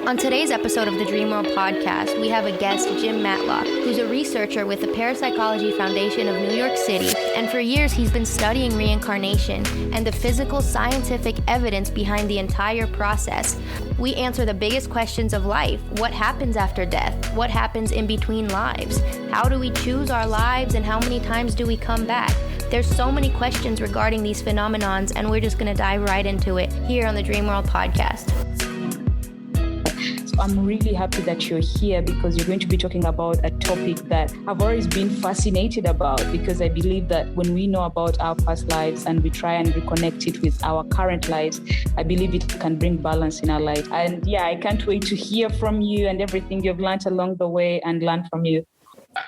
On today's episode of the Dream World podcast, we have a guest, Jim Matlock, who's a researcher with the Parapsychology Foundation of New York City, and for years he's been studying reincarnation and the physical scientific evidence behind the entire process. We answer the biggest questions of life. What happens after death? What happens in between lives? How do we choose our lives, and how many times do we come back? There's so many questions regarding these phenomenons, and we're just going to dive right into it here on the Dream World podcast. I'm really happy that you're here because you're going to be talking about a topic that I've always been fascinated about, because I believe that when we know about our past lives and we try and reconnect it with our current lives, I believe it can bring balance in our life. And yeah, I can't wait to hear from you and everything you've learned along the way and learn from you.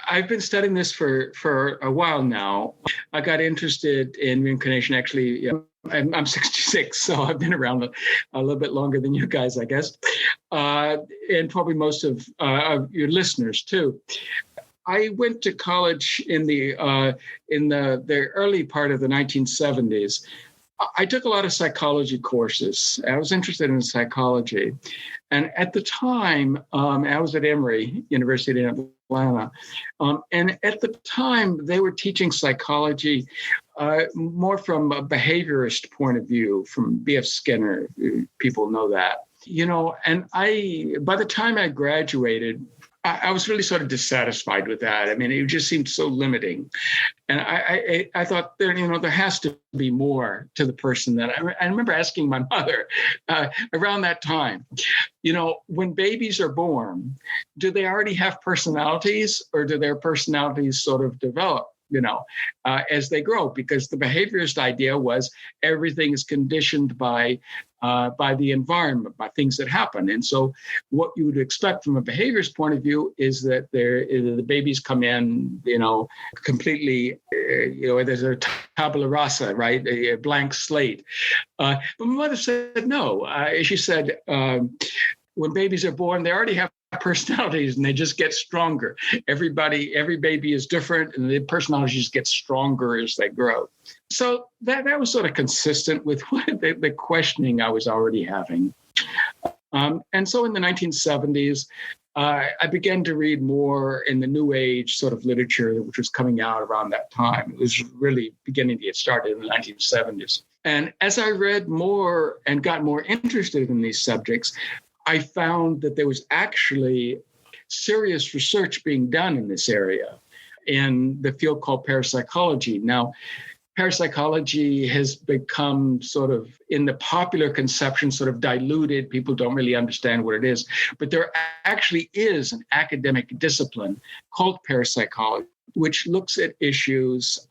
I've been studying this for a while now. I got interested in reincarnation actually. I'm 66, so I've been around a little bit longer than you guys, I guess, and probably most of your listeners too. I went to college in the early part of the 1970s. I took a lot of psychology courses. I was interested in psychology. And at the time, I was at Emory University in Atlanta. And at the time, they were teaching psychology more from a behaviorist point of view, from B.F. Skinner. People know that. And by the time I graduated, I was really sort of dissatisfied with that. I mean, it just seemed so limiting. And I thought there has to be more to the person that I remember asking my mother around that time, when babies are born, do they already have personalities, or do their personalities sort of develop, as they grow? Because the behaviorist idea was everything is conditioned by the environment, by things that happen. And so what you would expect from a behaviorist point of view is that the babies come in, completely, there's a tabula rasa, right? A blank slate. But my mother said no. She said, when babies are born, they already have personalities and they just get stronger. Every baby is different, and the personalities get stronger as they grow. So that was sort of consistent with the questioning I was already having. And so in the 1970s, I began to read more in the New Age sort of literature, which was coming out around that time. It was really beginning to get started in the 1970s. And as I read more and got more interested in these subjects, I found that there was actually serious research being done in this area in the field called parapsychology. Now, parapsychology has become sort of, in the popular conception, sort of diluted. People don't really understand what it is. But there actually is an academic discipline called parapsychology, which looks at issues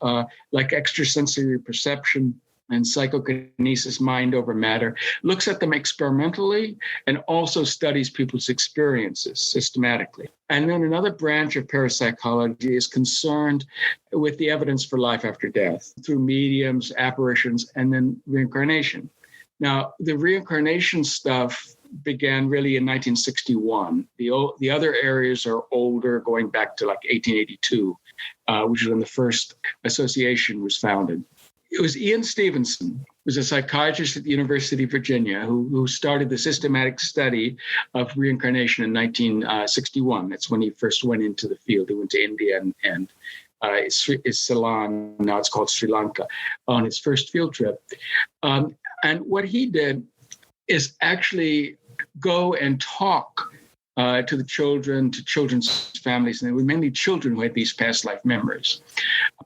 like extrasensory perception and psychokinesis, mind over matter, looks at them experimentally and also studies people's experiences systematically. And then another branch of parapsychology is concerned with the evidence for life after death through mediums, apparitions, and then reincarnation. Now, the reincarnation stuff began really in 1961. The other areas are older, going back to like 1882, which is when the first association was founded. It was Ian Stevenson, who was a psychiatrist at the University of Virginia, who started the systematic study of reincarnation in 1961. That's when he first went into the field. He went to India and Ceylon, now it's called Sri Lanka, on his first field trip. And what he did is actually go and talk to the children, to children's families, and it was mainly children who had these past life memories.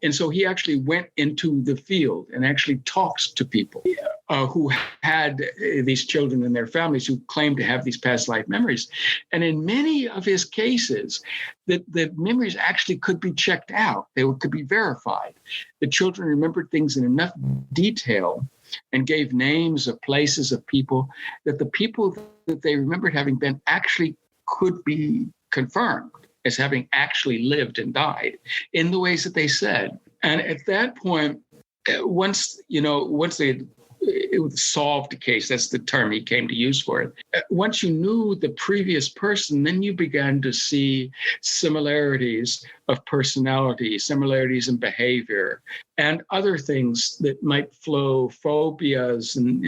And so he actually went into the field and actually talked to people who had these children and their families who claimed to have these past life memories. And in many of his cases, the memories actually could be checked out. They could be verified. The children remembered things in enough detail and gave names of places, of people, that the people that they remembered having been actually could be confirmed as having actually lived and died in the ways that they said. And at that point, once they solved the case, that's the term he came to use for it. Once you knew the previous person, then you began to see similarities of personality, similarities in behavior, and other things that might flow, phobias and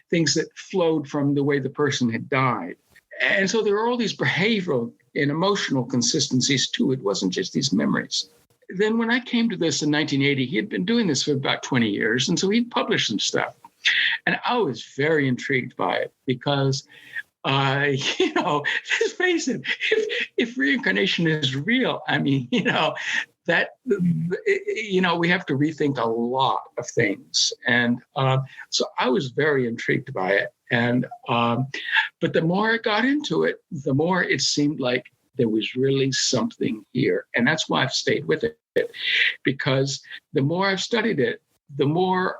things that flowed from the way the person had died. And so there were all these behavioral and emotional consistencies too. It wasn't just these memories. Then when I came to this in 1980, he had been doing this for about 20 years. And so he'd published some stuff. And I was very intrigued by it because, let's face it, if reincarnation is real, I mean, that, we have to rethink a lot of things. And so I was very intrigued by it. And, but the more I got into it, the more it seemed like there was really something here. And that's why I've stayed with it, because the more I've studied it, the more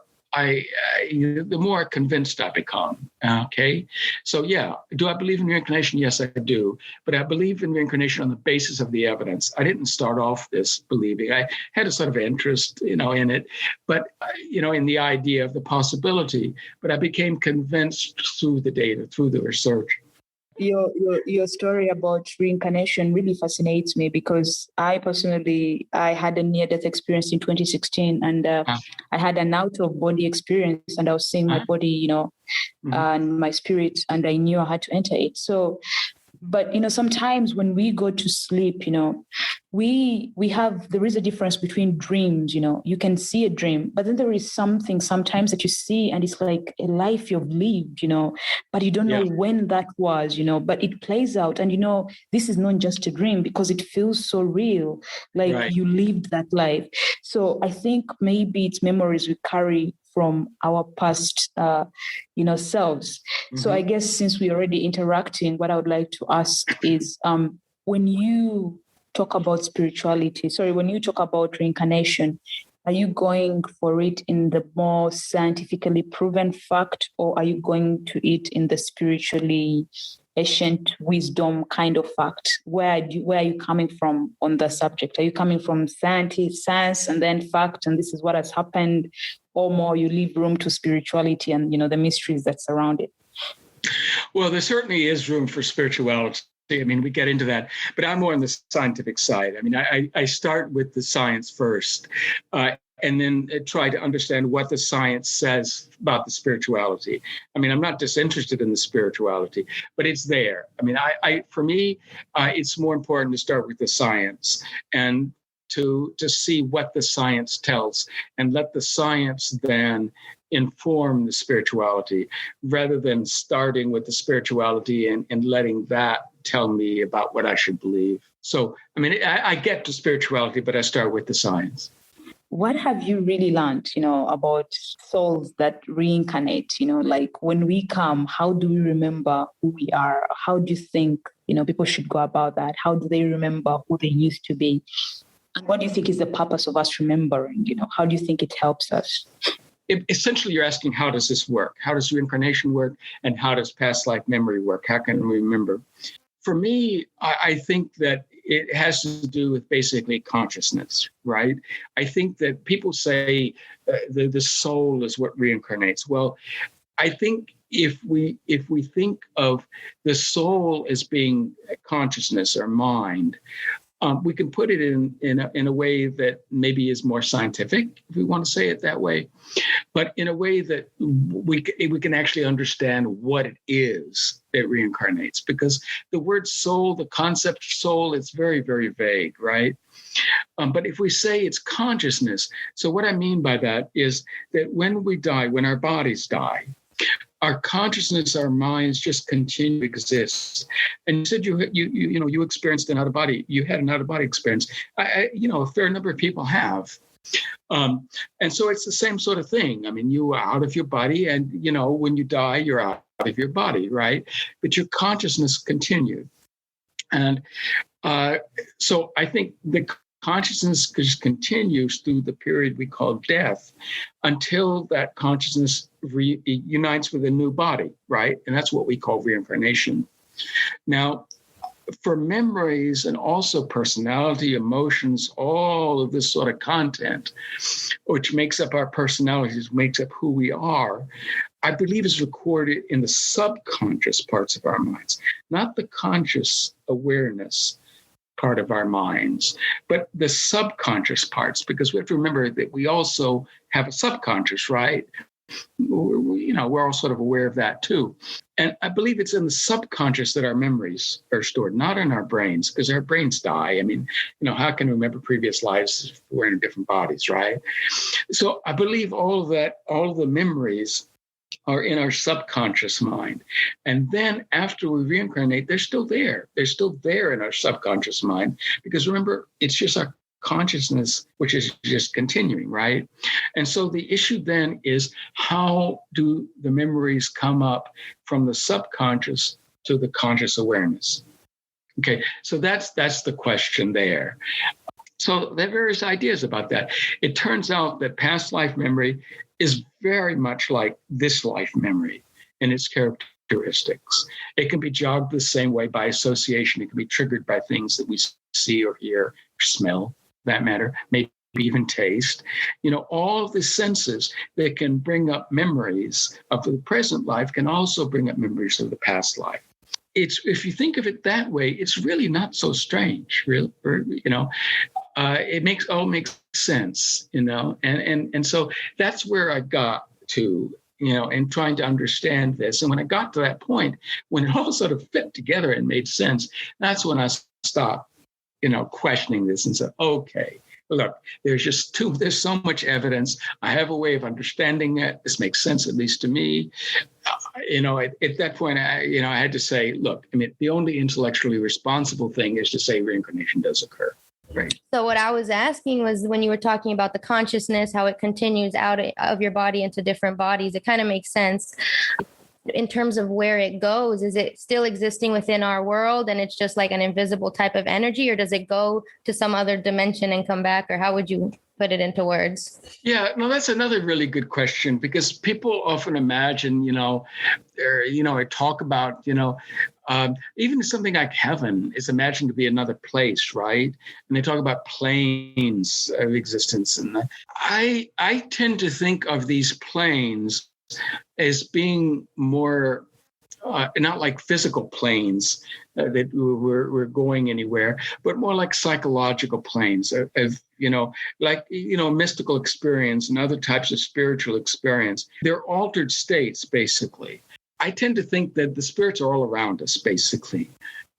convinced I become. Okay. So yeah, do I believe in reincarnation? Yes, I do. But I believe in reincarnation on the basis of the evidence. I didn't start off this believing. I had a sort of interest, in it, but, in the idea of the possibility. But I became convinced through the data, through the research. Your story about reincarnation really fascinates me because I personally had a near-death experience in 2016, and I had an out-of-body experience, and I was seeing my body, and my spirit, and I knew I had to enter it. So, but sometimes when we go to sleep, there is a difference between dreams. You can see a dream, but then there is something sometimes that you see, and it's like a life you've lived, but you don't know when that was, but it plays out, and this is not just a dream because it feels so real, like you lived that life. So I think maybe it's memories we carry from our past, selves. Mm-hmm. So I guess since we're already interacting, what I would like to ask is, when you talk about when you talk about reincarnation, are you going for it in the more scientifically proven fact, or are you going to it in the spiritually ancient wisdom kind of fact? Where are you coming from on the subject? Are you coming from science and then fact, and this is what has happened, or more you leave room to spirituality and the mysteries that surround it? Well, there certainly is room for spirituality. I mean, we get into that, but I'm more on the scientific side. I mean, I start with the science first, and then try to understand what the science says about the spirituality. I mean, I'm not disinterested in the spirituality, but it's there. I mean, for me, it's more important to start with the science and to see what the science tells, and let the science then inform the spirituality, rather than starting with the spirituality and letting that tell me about what I should believe. So, I mean, I get to spirituality, but I start with the science. What have you really learned, about souls that reincarnate? Like when we come, how do we remember who we are? How do you think, people should go about that? How do they remember who they used to be? And what do you think is the purpose of us remembering? How do you think it helps us? Essentially, you're asking, how does this work? How does reincarnation work? And how does past life memory work? How can we remember? For me, I think that it has to do with basically consciousness, right? I think that people say the soul is what reincarnates. Well, I think if we think of the soul as being consciousness or mind, we can put it in a way that maybe is more scientific, if we want to say it that way, but in a way that we can actually understand what it is that reincarnates. Because the word soul, the concept soul, it's very, very vague, right? But if we say it's consciousness, so what I mean by that is that when we die, when our bodies die, our consciousness, our minds just continue to exist. And you said you experienced an out of body. You had an out of body experience. A fair number of people have. And so it's the same sort of thing. I mean, you are out of your body, and when you die, you're out of your body, right? But your consciousness continued. And so I think the consciousness just continues through the period we call death until that consciousness unites with a new body, right? And that's what we call reincarnation. Now, for memories and also personality, emotions, all of this sort of content, which makes up our personalities, makes up who we are, I believe is recorded in the subconscious parts of our minds, not the conscious awareness part of our minds, but the subconscious parts, because we have to remember that we also have a subconscious, right? We're all sort of aware of that too. And I believe it's in the subconscious that our memories are stored, not in our brains, because our brains die. I mean, how can we remember previous lives if we're in different bodies, right? So I believe all of the memories are in our subconscious mind. And then after we reincarnate, they're still there. They're still there in our subconscious mind, because remember, it's just our consciousness, which is just continuing, right? And so the issue then is, how do the memories come up from the subconscious to the conscious awareness? Okay, so that's the question there. So there are various ideas about that. It turns out that past life memory is very much like this life memory in its characteristics. It can be jogged the same way by association. It can be triggered by things that we see or hear or smell, for that matter, maybe even taste. All of the senses that can bring up memories of the present life can also bring up memories of the past life. If you think of it that way, it's really not so strange, really. It makes sense, and so that's where I got to, in trying to understand this. And when I got to that point, when it all sort of fit together and made sense, that's when I stopped, questioning this and said, okay, look, there's so much evidence. I have a way of understanding it. This makes sense, at least to me. At that point, I had to say, look, the only intellectually responsible thing is to say reincarnation does occur. Right. So what I was asking was, when you were talking about the consciousness, how it continues out of your body into different bodies, it kind of makes sense. In terms of where it goes, is it still existing within our world and it's just like an invisible type of energy, or does it go to some other dimension and come back? Or how would you put it into words? Yeah, no, that's another really good question, because people often imagine, or talk about, even something like heaven is imagined to be another place, right? And they talk about planes of existence. And I tend to think of these planes as being more, not like physical planes that we're going anywhere, but more like psychological planes of mystical experience and other types of spiritual experience. They're altered states, basically. I tend to think that the spirits are all around us, basically.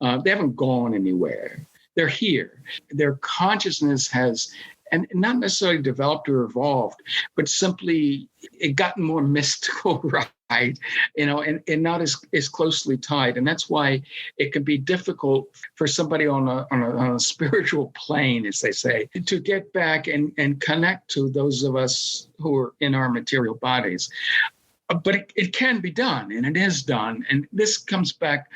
They haven't gone anywhere. They're here. Their consciousness has, and not necessarily developed or evolved, but simply it gotten more mystical, right? And not as closely tied. And that's why it can be difficult for somebody on a spiritual plane, as they say, to get back and connect to those of us who are in our material bodies. But it can be done, and it is done. And this comes back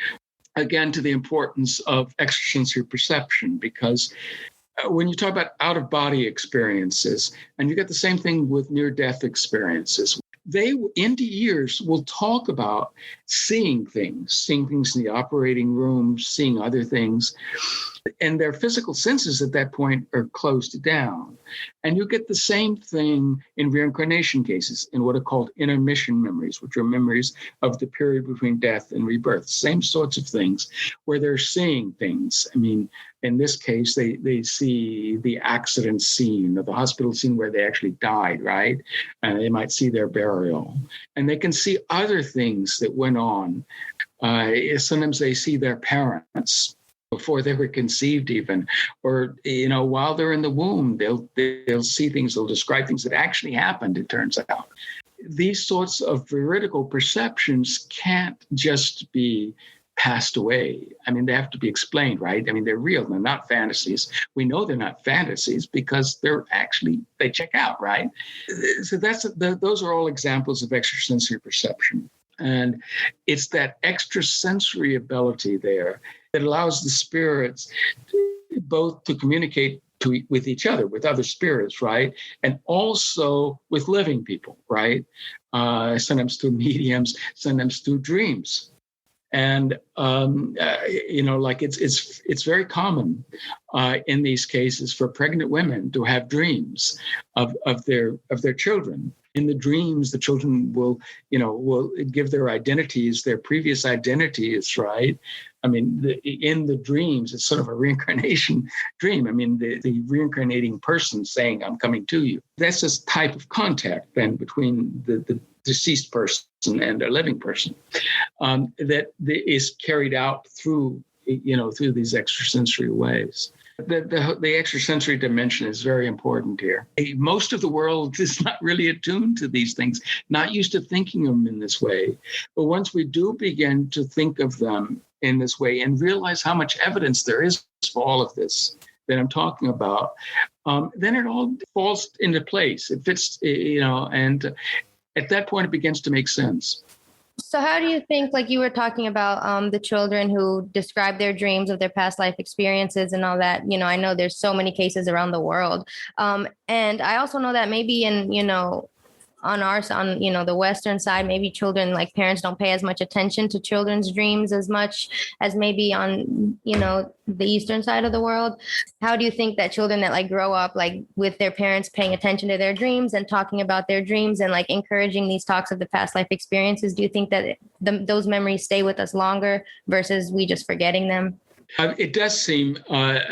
again to the importance of extrasensory perception, because when you talk about out-of-body experiences, and you get the same thing with near-death experiences, NDEs will talk about seeing things in the operating room, seeing other things, and their physical senses at that point are closed down. And you get the same thing in reincarnation cases, in what are called intermission memories, which are memories of the period between death and rebirth. Same sorts of things, where they're seeing things. In this case, they see the accident scene or the hospital scene where they actually died, right? And they might see their burial. And they can see other things that went on. Sometimes they see their parents before they were conceived even, or, while they're in the womb, they'll see things, they'll describe things that actually happened, it turns out. These sorts of veridical perceptions can't just be passed away. They have to be explained, right? They're real, they're not fantasies. We know they're not fantasies because they check out, right? So those are all examples of extrasensory perception. And it's that extrasensory ability there that allows the spirits both to communicate with each other, with other spirits, right? And also with living people, right? Sometimes through mediums, sometimes through dreams. And, it's very common in these cases for pregnant women to have dreams of their children. In the dreams, the children will give their identities, their previous identities, right? In the dreams, it's sort of a reincarnation dream. The reincarnating person saying, I'm coming to you. That's this type of contact then between the deceased person and a living person, that is carried out through these extrasensory ways. The extrasensory dimension is very important here. Most of the world is not really attuned to these things, not used to thinking of them in this way. But once we do begin to think of them in this way and realize how much evidence there is for all of this that I'm talking about, then it all falls into place. It fits, and at that point, it begins to make sense. So how do you think, like you were talking about the children who describe their dreams of their past life experiences and all that, I know there's so many cases around the world. And I also know that maybe in, on the Western side, maybe children, like parents don't pay as much attention to children's dreams as much as maybe on, the Eastern side of the world. How do you think that children that like grow up like with their parents paying attention to their dreams and talking about their dreams and like encouraging these talks of the past life experiences, do you think that those memories stay with us longer versus we just forgetting them? It does seem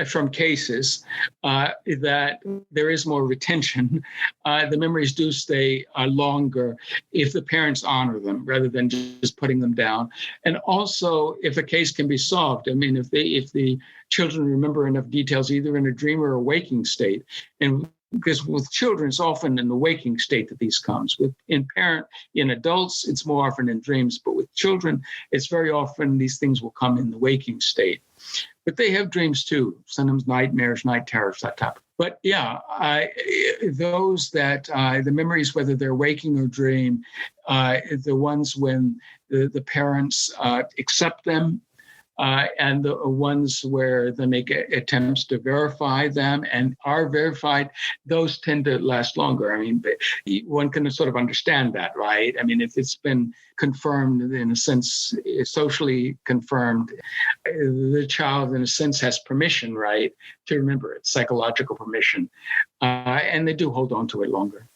from cases that there is more retention. The memories do stay longer if the parents honor them rather than just putting them down. And also if a case can be solved. I mean, if the children remember enough details, either in a dream or a waking state, and because with children, it's often in the waking state that these comes. In adults, it's more often in dreams, but with children, it's very often these things will come in the waking state. But they have dreams too, sometimes nightmares, night terrors, that type. But yeah, those that the memories, whether they're waking or dream, the ones when the parents accept them, and the ones where they make attempts to verify them and are verified, those tend to last longer. I mean, one can sort of understand that, right? I mean, if it's been confirmed in a sense, socially confirmed, the child in a sense has permission, right, to remember it, psychological permission, and they do hold on to it longer.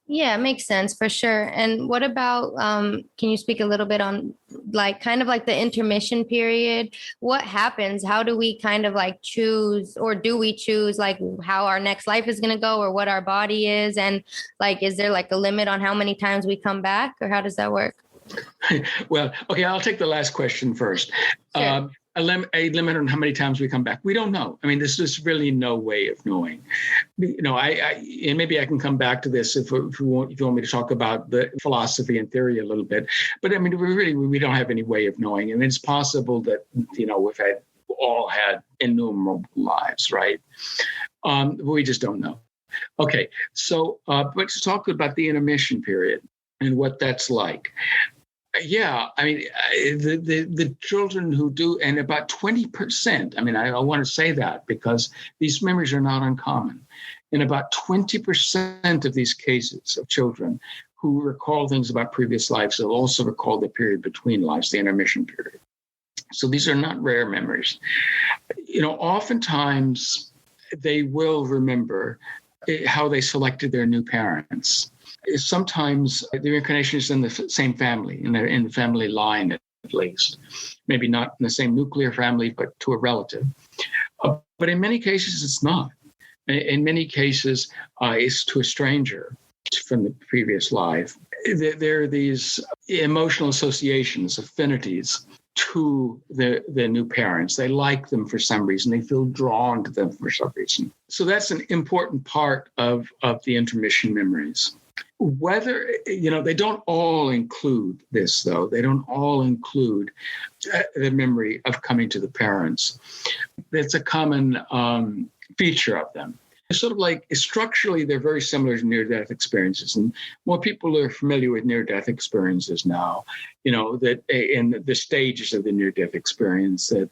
Yeah, it makes sense for sure. And what about, can you speak a little bit on kind of like the intermission period? What happens? How do we kind of like choose, or do we choose like how our next life is going to go or what our body is? And like, is there like a limit on how many times we come back, or how does that work? Well, okay, I'll take the last question first. Sure. A limit on how many times we come back. We don't know. I mean, there's really no way of knowing. And maybe I can come back to this if you want me to talk about the philosophy and theory a little bit. But I mean, we don't have any way of knowing. And it's possible that, we've all had innumerable lives, right? We just don't know. Okay, so but to talk about the intermission period and what that's like. Yeah, I mean, the children who do, and about 20%, I mean, I want to say that because these memories are not uncommon. In about 20% of these cases of children who recall things about previous lives, they'll also recall the period between lives, the intermission period. So these are not rare memories. Oftentimes they will remember how they selected their new parents. Sometimes the reincarnation is in the same family, in the family line at least. Maybe not in the same nuclear family, but to a relative. But in many cases, it's not. In many cases, it's to a stranger from the previous life. There are these emotional associations, affinities to the new parents. They like them for some reason. They feel drawn to them for some reason. So that's an important part of the intermission memories. Whether, they don't all include this, though. They don't all include the memory of coming to the parents. That's a common feature of them. It's sort of like, structurally, they're very similar to near-death experiences. And more people are familiar with near-death experiences now, that in the stages of the near-death experience, that,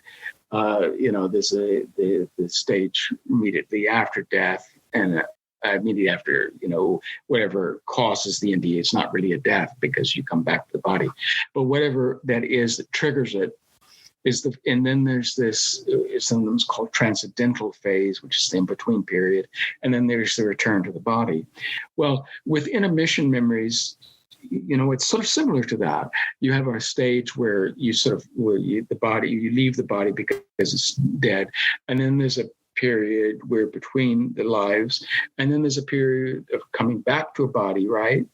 there's the stage immediately after death and immediately after, whatever causes the NDE. It's not really a death because you come back to the body. But whatever that is that triggers it is and then there's this, sometimes called transcendental phase, which is the in-between period. And then there's the return to the body. Well, with intermission memories, it's sort of similar to that. You have a stage where you leave the body because it's dead. And then there's a period where between the lives, and then there's a period of coming back to a body, right?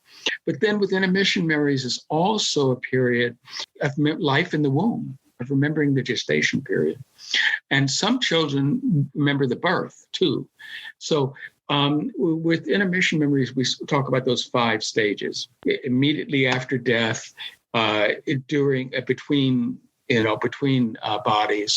But then within intermission memories is also a period of life in the womb, of remembering the gestation period. And some children remember the birth too. So with intermission memories, we talk about those 5 stages: immediately after death, between bodies,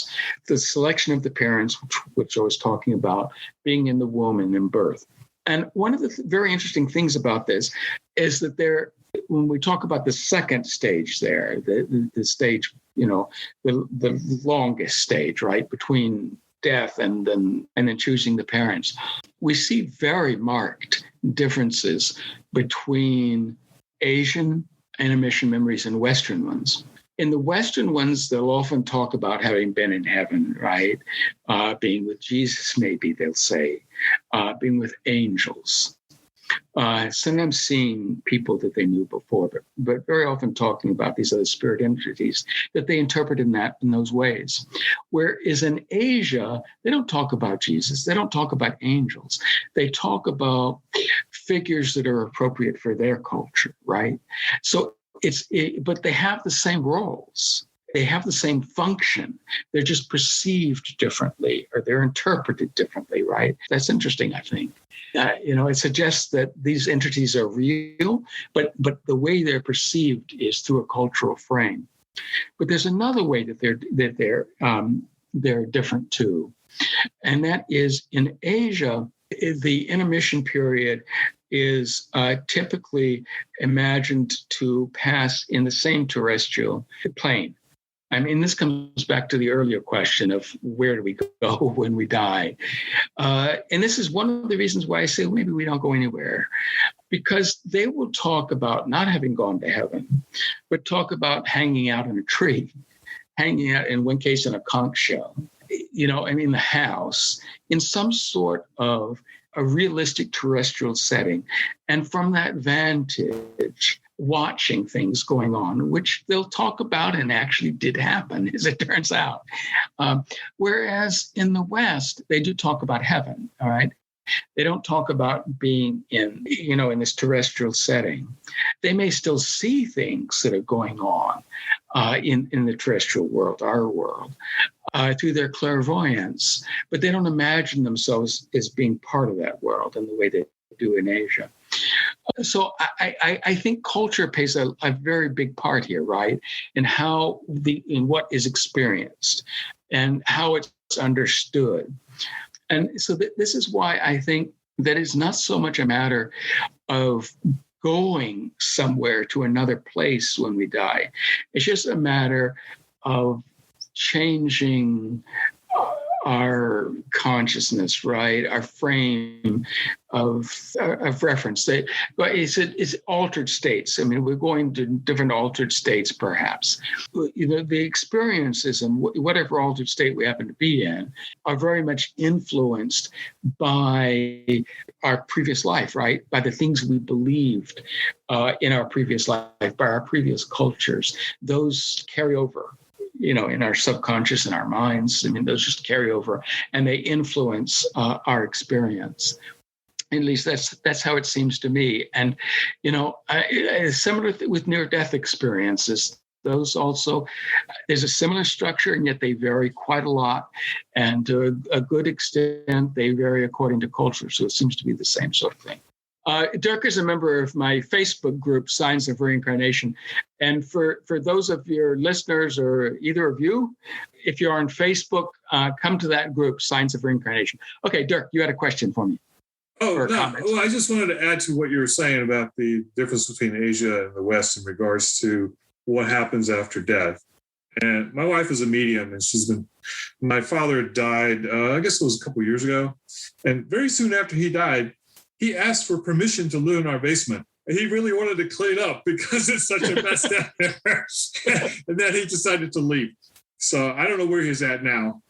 the selection of the parents, which I was talking about, being in the womb and in birth. And one of the very interesting things about this is that when we talk about the second stage there, the stage, the longest stage, right, between death and then choosing the parents, we see very marked differences between Asian intermission memories and Western ones. In the Western ones, they'll often talk about having been in heaven, right? Being with Jesus, maybe they'll say, being with angels. Sometimes seeing people that they knew before, but very often talking about these other spirit entities that they interpret in those ways. Whereas in Asia, they don't talk about Jesus. They don't talk about angels. They talk about figures that are appropriate for their culture, right? So but they have the same roles. They have the same function. They're just perceived differently, or they're interpreted differently, right? That's interesting, I think. It suggests that these entities are real, but the way they're perceived is through a cultural frame. But there's another way that they're different too, and that is in Asia, the intermission period is typically imagined to pass in the same terrestrial plane. I mean, this comes back to the earlier question of where do we go when we die? And this is one of the reasons why I say maybe we don't go anywhere, because they will talk about not having gone to heaven, but talk about hanging out in a tree, hanging out, in one case, in a conch shell, in the house, in some sort of a realistic terrestrial setting. And from that vantage, watching things going on, which they'll talk about and actually did happen, as it turns out. Whereas in the West, they do talk about heaven, all right? They don't talk about being in this terrestrial setting. They may still see things that are going on in the terrestrial world, our world, through their clairvoyance, but they don't imagine themselves as being part of that world in the way they do in Asia. So I think culture plays a very big part here, right? In what is experienced and how it's understood. And so this is why I think that it's not so much a matter of going somewhere to another place when we die. It's just a matter of changing our consciousness, right? Our frame of reference. It's altered states. I mean, we're going to different altered states, perhaps. The experiences and whatever altered state we happen to be in are very much influenced by our previous life, right? By the things we believed in our previous life, by our previous cultures. Those carry over, in our subconscious, in our minds. I mean, those just carry over and they influence our experience. At least that's how it seems to me. And, similar with near-death experiences, those also, there's a similar structure, and yet they vary quite a lot. And to a good extent, they vary according to culture. So it seems to be the same sort of thing. Dirk is a member of my Facebook group, Signs of Reincarnation. And for those of your listeners or either of you, if you're on Facebook, come to that group, Signs of Reincarnation. Okay, Dirk, you had a question for me. Oh, no. Well, I just wanted to add to what you were saying about the difference between Asia and the West in regards to what happens after death. And my wife is a medium, and my father died, I guess it was a couple years ago. And very soon after he died, he asked for permission to live in our basement. And he really wanted to clean up because it's such a mess down there. And then he decided to leave. So I don't know where he's at now.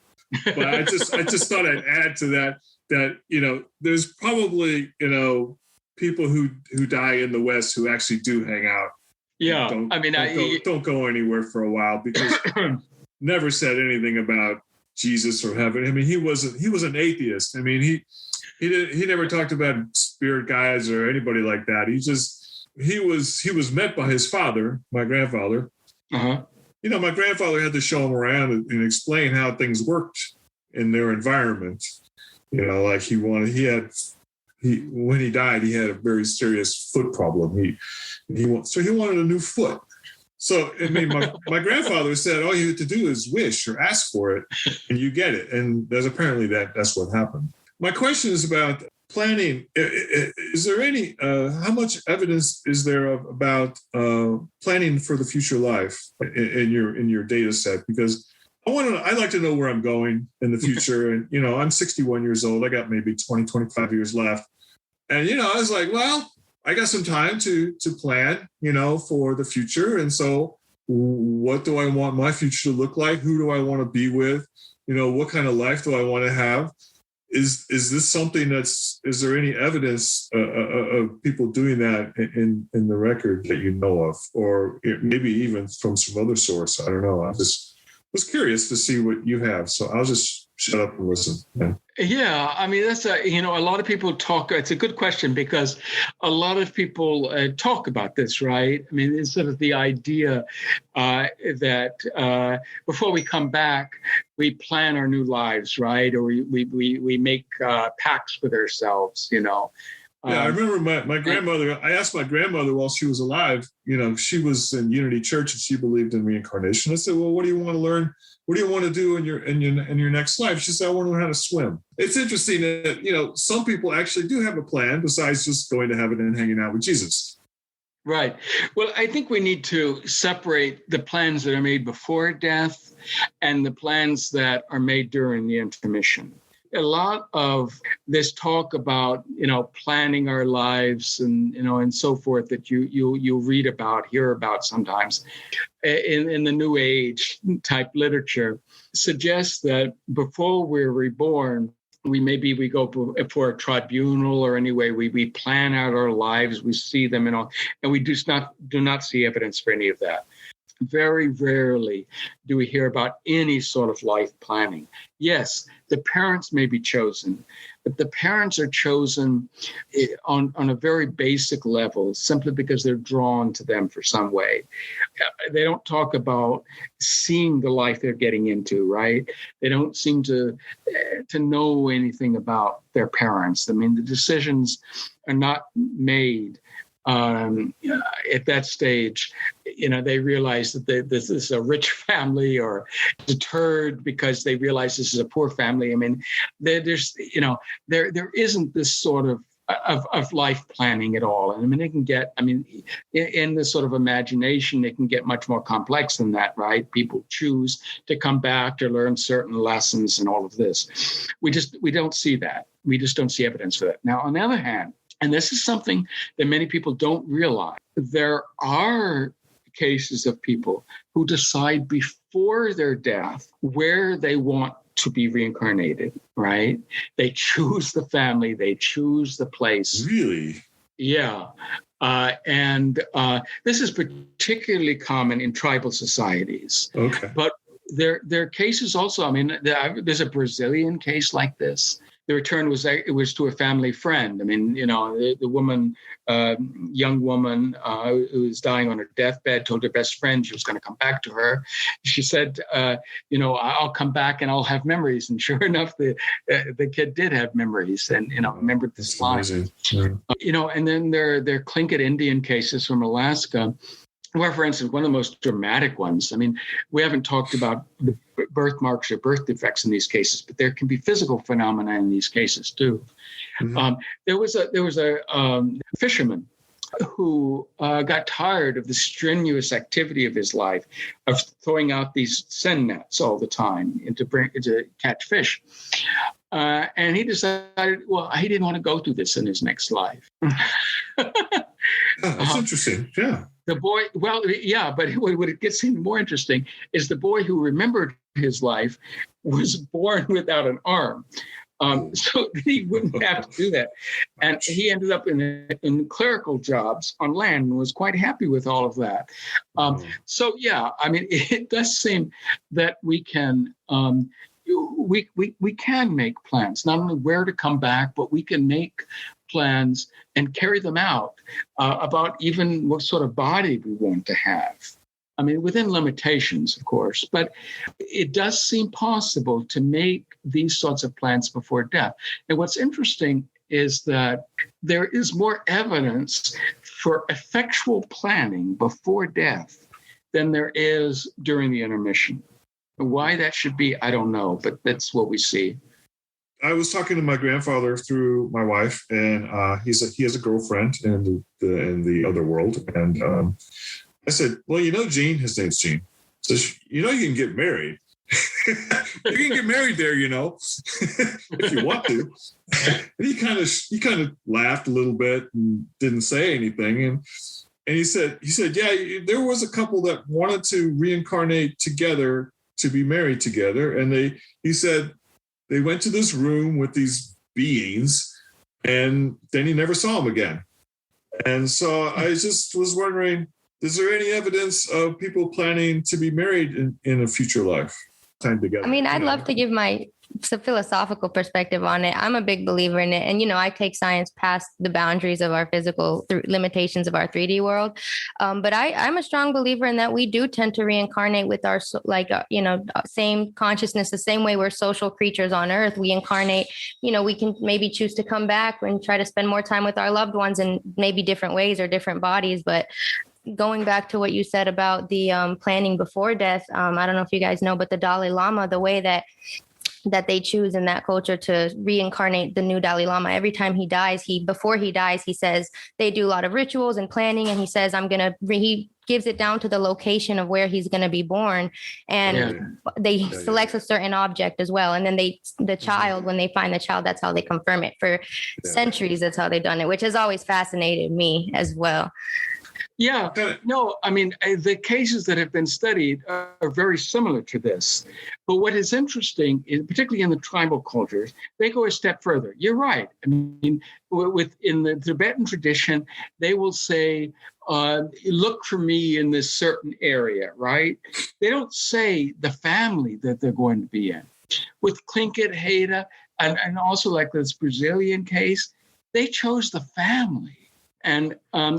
But I just thought I'd add to that, there's probably, people who die in the West who actually do hang out. Yeah. Don't go anywhere for a while, because never said anything about Jesus or heaven. I mean, he was an atheist. I mean, he never talked about spirit guides or anybody like that. He was met by his father, my grandfather. Uh-huh. You know, my grandfather had to show him around and explain how things worked in their environment. You know, like when he died, he had a very serious foot problem. He wanted a new foot. So, I mean, my grandfather said, all you have to do is wish or ask for it and you get it. And there's apparently that's what happened. My question is about planning. Is there any, how much evidence is there about planning for the future life in your data set? Because I'd like to know where I'm going in the future. And, you know, I'm 61 years old. I got maybe 20, 25 years left. And, you know, I was like, well, I got some time to plan, you know, for the future. And so what do I want my future to look like? Who do I want to be with? You know, what kind of life do I want to have? Is this something is there any evidence of people doing that in the record that you know of? Or maybe even from some other source? I don't know. I just was curious to see what you have. So I'll just shut up and listen. Yeah, I mean, that's a lot of people talk. It's a good question because a lot of people talk about this, right? I mean, it's sort of the idea that before we come back, we plan our new lives, right? Or we make pacts with ourselves, you know. Yeah, I remember my grandmother, I asked my grandmother while she was alive, you know, she was in Unity Church and she believed in reincarnation. I said, well, what do you want to learn? What do you want to do in your next life? She said, I want to learn how to swim. It's interesting that, you know, some people actually do have a plan besides just going to heaven and hanging out with Jesus. Right. Well, I think we need to separate the plans that are made before death and the plans that are made during the intermission. A lot of this talk about, you know, planning our lives and, you know, and so forth that you read about, hear about sometimes in the New Age type literature suggests that before we're reborn, we go for a tribunal, or anyway, we plan out our lives, we see them and all, and we do not see evidence for any of that. Very rarely do we hear about any sort of life planning. Yes, the parents may be chosen, but the parents are chosen on a very basic level simply because they're drawn to them for some way. They don't talk about seeing the life they're getting into, right? They don't seem to know anything about their parents. I mean, the decisions are not made at that stage. You know, they realize that this is a rich family, or deterred because they realize this is a poor family. I mean, there's, you know, there isn't this sort of life planning at all. And I mean, it can get, I mean, in this sort of imagination, it can get much more complex than that, right? People choose to come back to learn certain lessons and all of this. We don't see that. We just don't see evidence for that. Now, on the other hand, and this is something that many people don't realize, there are cases of people who decide before their death where they want to be reincarnated, right? They choose the family, they choose the place. Really? Yeah. And this is particularly common in tribal societies. Okay. But there are cases also, I mean, there's a Brazilian case like this. The return was to a family friend. I mean, you know, the woman, young woman who was dying on her deathbed, told her best friend she was going to come back to her. She said, you know, I'll come back and I'll have memories. And sure enough, the kid did have memories and, you know, remembered this line. Yeah. You know, and then there are Tlingit Indian cases from Alaska, where, for instance, one of the most dramatic ones, I mean, we haven't talked about the birthmarks or birth defects in these cases, but there can be physical phenomena in these cases too. Mm-hmm. There was a fisherman who got tired of the strenuous activity of his life of throwing out these seine nets all the time to catch fish. And he decided, well, he didn't want to go through this in his next life. That's interesting. Yeah. The boy, well, yeah, but what it gets even more interesting is the boy who remembered his life was born without an arm. So he wouldn't have to do that. And he ended up in clerical jobs on land and was quite happy with all of that. So, yeah, I mean, it does seem that we can we can make plans, not only where to come back, but we can make plans and carry them out about even what sort of body we want to have. I mean, within limitations, of course, but it does seem possible to make these sorts of plans before death. And what's interesting is that there is more evidence for effectual planning before death than there is during the intermission. Why that should be, I don't know, but that's what we see. I was talking to my grandfather through my wife, and he has a girlfriend in the other world, and I said, "Well, Gene, his name's Gene, says, you can get married. You can get married there, if you want to." And he kind of laughed a little bit and didn't say anything, and he said, "Yeah, there was a couple that wanted to reincarnate together to be married together, and he said they went to this room with these beings, and then he never saw them again." And so I just was wondering, is there any evidence of people planning to be married in a future life, time together? I mean, I'd love to give my philosophical perspective on it. I'm a big believer in it. And, I take science past the boundaries of our physical limitations of our 3D world. But I'm a strong believer in that we do tend to reincarnate with our, same consciousness, the same way we're social creatures on Earth. We incarnate, we can maybe choose to come back and try to spend more time with our loved ones in maybe different ways or different bodies. But going back to what you said about the planning before death, I don't know if you guys know, but the Dalai Lama, the way that they choose in that culture to reincarnate the new Dalai Lama, every time he dies, before he dies, he says they do a lot of rituals and planning, and he says, he gives it down to the location of where he's going to be born, and they select a certain object as well, and then the child, when they find the child, that's how they confirm it. For centuries, that's how they've done it, which has always fascinated me as well. Yeah, no, I mean, the cases that have been studied are very similar to this. But what is interesting, particularly in the tribal cultures, they go a step further. You're right. I mean, in the Tibetan tradition, they will say, look for me in this certain area, right? They don't say the family that they're going to be in. With Tlingit, Haida, and also like this Brazilian case, they chose the family. And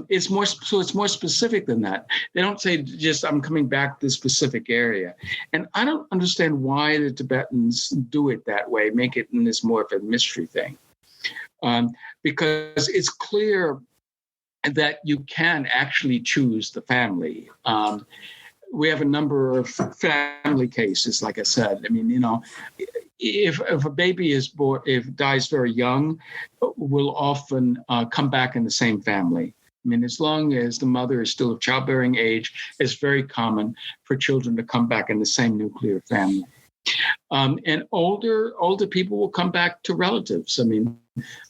it's more specific than that. They don't say just, I'm coming back to this specific area. And I don't understand why the Tibetans do it that way, make it in this more of a mystery thing. Because it's clear that you can actually choose the family. We have a number of family cases, like I said. I mean, if a baby is born, if dies very young, will often come back in the same family. I mean, as long as the mother is still of childbearing age, it's very common for children to come back in the same nuclear family. And older people will come back to relatives. I mean,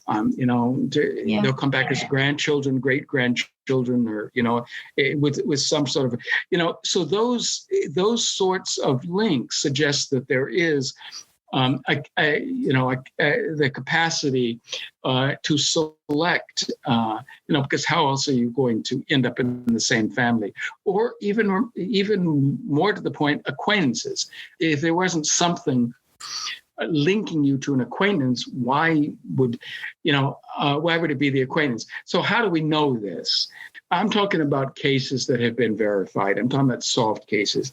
they'll come back as grandchildren, great grandchildren, or with some sort of So those sorts of links suggest that there is the capacity to select, because how else are you going to end up in the same family? Or even more to the point, acquaintances. If there wasn't something linking you to an acquaintance, why would it be the acquaintance? So how do we know this? I'm talking about cases that have been verified. I'm talking about solved cases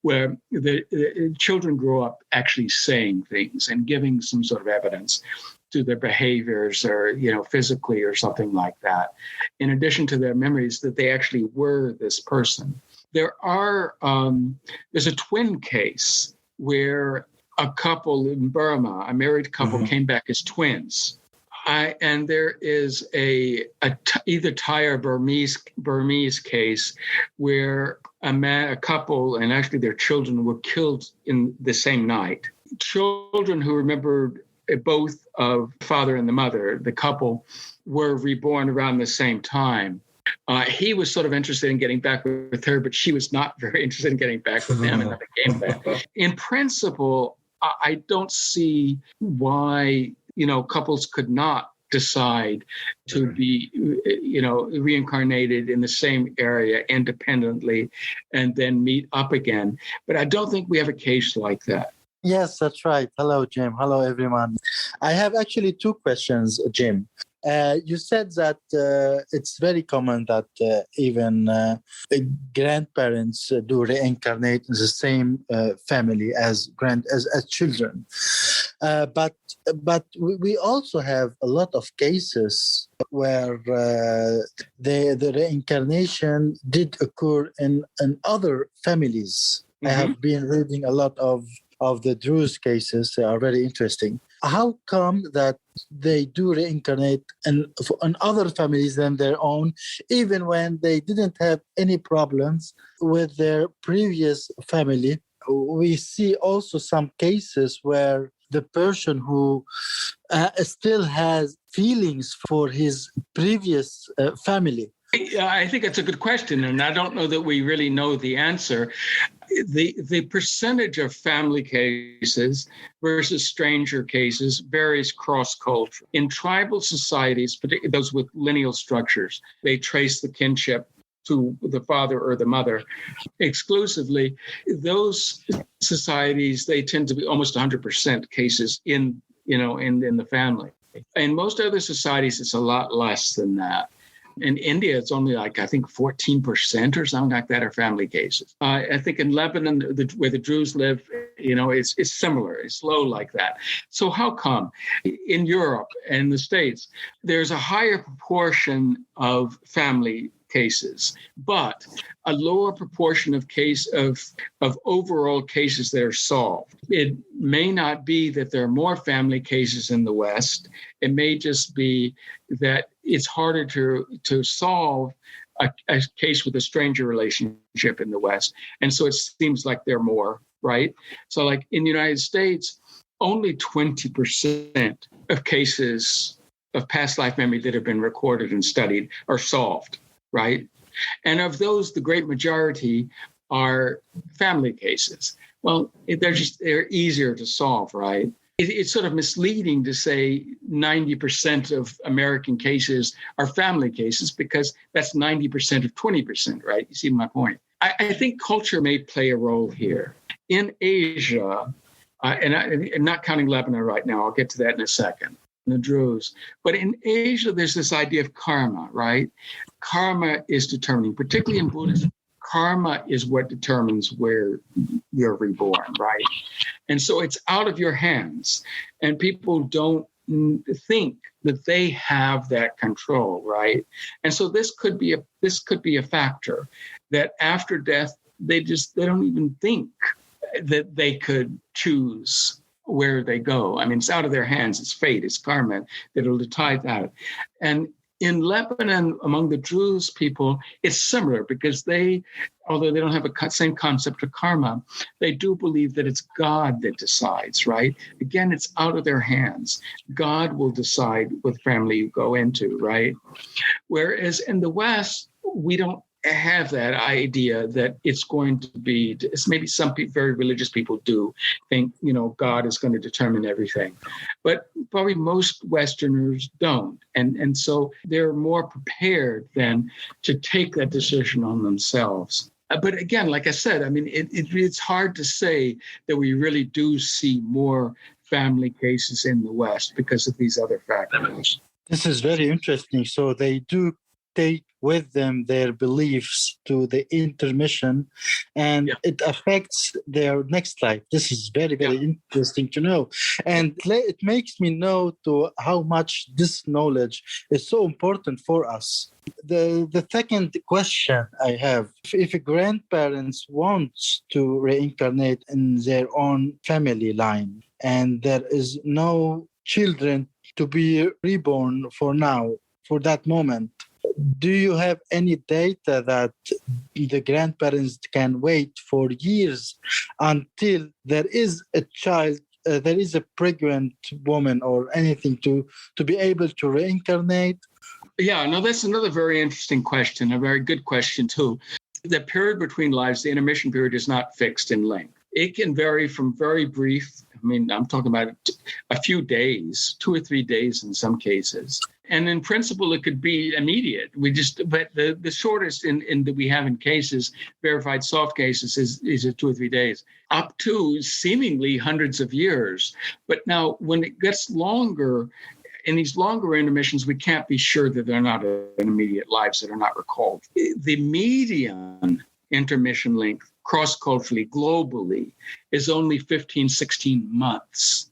where the children grow up actually saying things and giving some sort of evidence to their behaviors or, physically or something like that, in addition to their memories that they actually were this person. There's a twin case where a couple in Burma, a married couple, came back as twins. And there is either Thai or Burmese case where a couple and actually their children were killed in the same night. Children who remembered both of the father and the mother, the couple, were reborn around the same time. He was sort of interested in getting back with her, but she was not very interested in getting back with him, and then they came back. In principle, I don't see why couples could not decide to be, reincarnated in the same area independently and then meet up again. But I don't think we have a case like that. Yes, that's right. Hello, Jim. Hello, everyone. I have actually two questions, Jim. You said that it's very common that even grandparents do reincarnate in the same family as as children, but we also have a lot of cases where the reincarnation did occur in other families. I have been reading a lot of the Druze cases. They are very interesting. How come that they do reincarnate in other families than their own, even when they didn't have any problems with their previous family? We see also some cases where the person who still has feelings for his previous family. I think it's a good question, and I don't know that we really know the answer. The percentage of family cases versus stranger cases varies cross-culture. In tribal societies, particularly those with lineal structures, they trace the kinship to the father or the mother exclusively. Those societies, they tend to be almost 100% cases in the family. In most other societies, it's a lot less than that. In India, it's only like, I think, 14% or something like that are family cases. I think in Lebanon, where the Druze live, it's similar. It's low like that. So how come? In Europe and the States, there's a higher proportion of family cases, but a lower proportion of overall cases that are solved. It may not be that there are more family cases in the West. It may just be that it's harder to solve a case with a stranger relationship in the West. And so it seems like there are more, right? So like in the United States, only 20% of cases of past life memory that have been recorded and studied are solved, right? And of those, the great majority are family cases. Well, they're easier to solve, right? It's sort of misleading to say 90% of American cases are family cases, because that's 90% of 20%, right? You see my point? I think culture may play a role here. In Asia, and I'm not counting Lebanon right now, I'll get to that in a second, the Druze. But in Asia, there's this idea of karma, right? Karma is determining, particularly in Buddhism, karma is what determines where you're reborn, right? And so it's out of your hands. And people don't think that they have that control, right? And so this could be a factor that after death, they don't even think that they could choose where they go. I mean, it's out of their hands. It's fate. It's karma that'll decide that. And in Lebanon, among the Druze people, it's similar, because although they don't have a same concept of karma, they do believe that it's God that decides, right? Again, it's out of their hands. God will decide what family you go into, right? Whereas in the West, we don't have that idea that it's going to be, maybe some people, very religious people do think, God is going to determine everything. But probably most Westerners don't. And so they're more prepared then to take that decision on themselves. But again, like I said, I mean, it's hard to say that we really do see more family cases in the West because of these other factors. This is very interesting. So they do take with them their beliefs to the intermission, and it affects their next life. This is very, very interesting to know. And it makes me know to how much this knowledge is so important for us. The second question I have, if a grandparents wants to reincarnate in their own family line, and there is no children to be reborn for that moment, do you have any data that the grandparents can wait for years until there is a child, there is a pregnant woman or anything to be able to reincarnate? Yeah, no, that's another very interesting question, a very good question too. The period between lives, the intermission period, is not fixed in length. It can vary from very brief, mean, I'm talking about a few days, 2 or 3 days in some cases. And in principle, it could be immediate. But the shortest in that we have in cases, verified soft cases, is 2 or 3 days, up to seemingly hundreds of years. But now, when it gets longer, in these longer intermissions, we can't be sure that they're not in immediate lives that are not recalled. The median intermission length, cross-culturally, globally, is only 15, 16 months.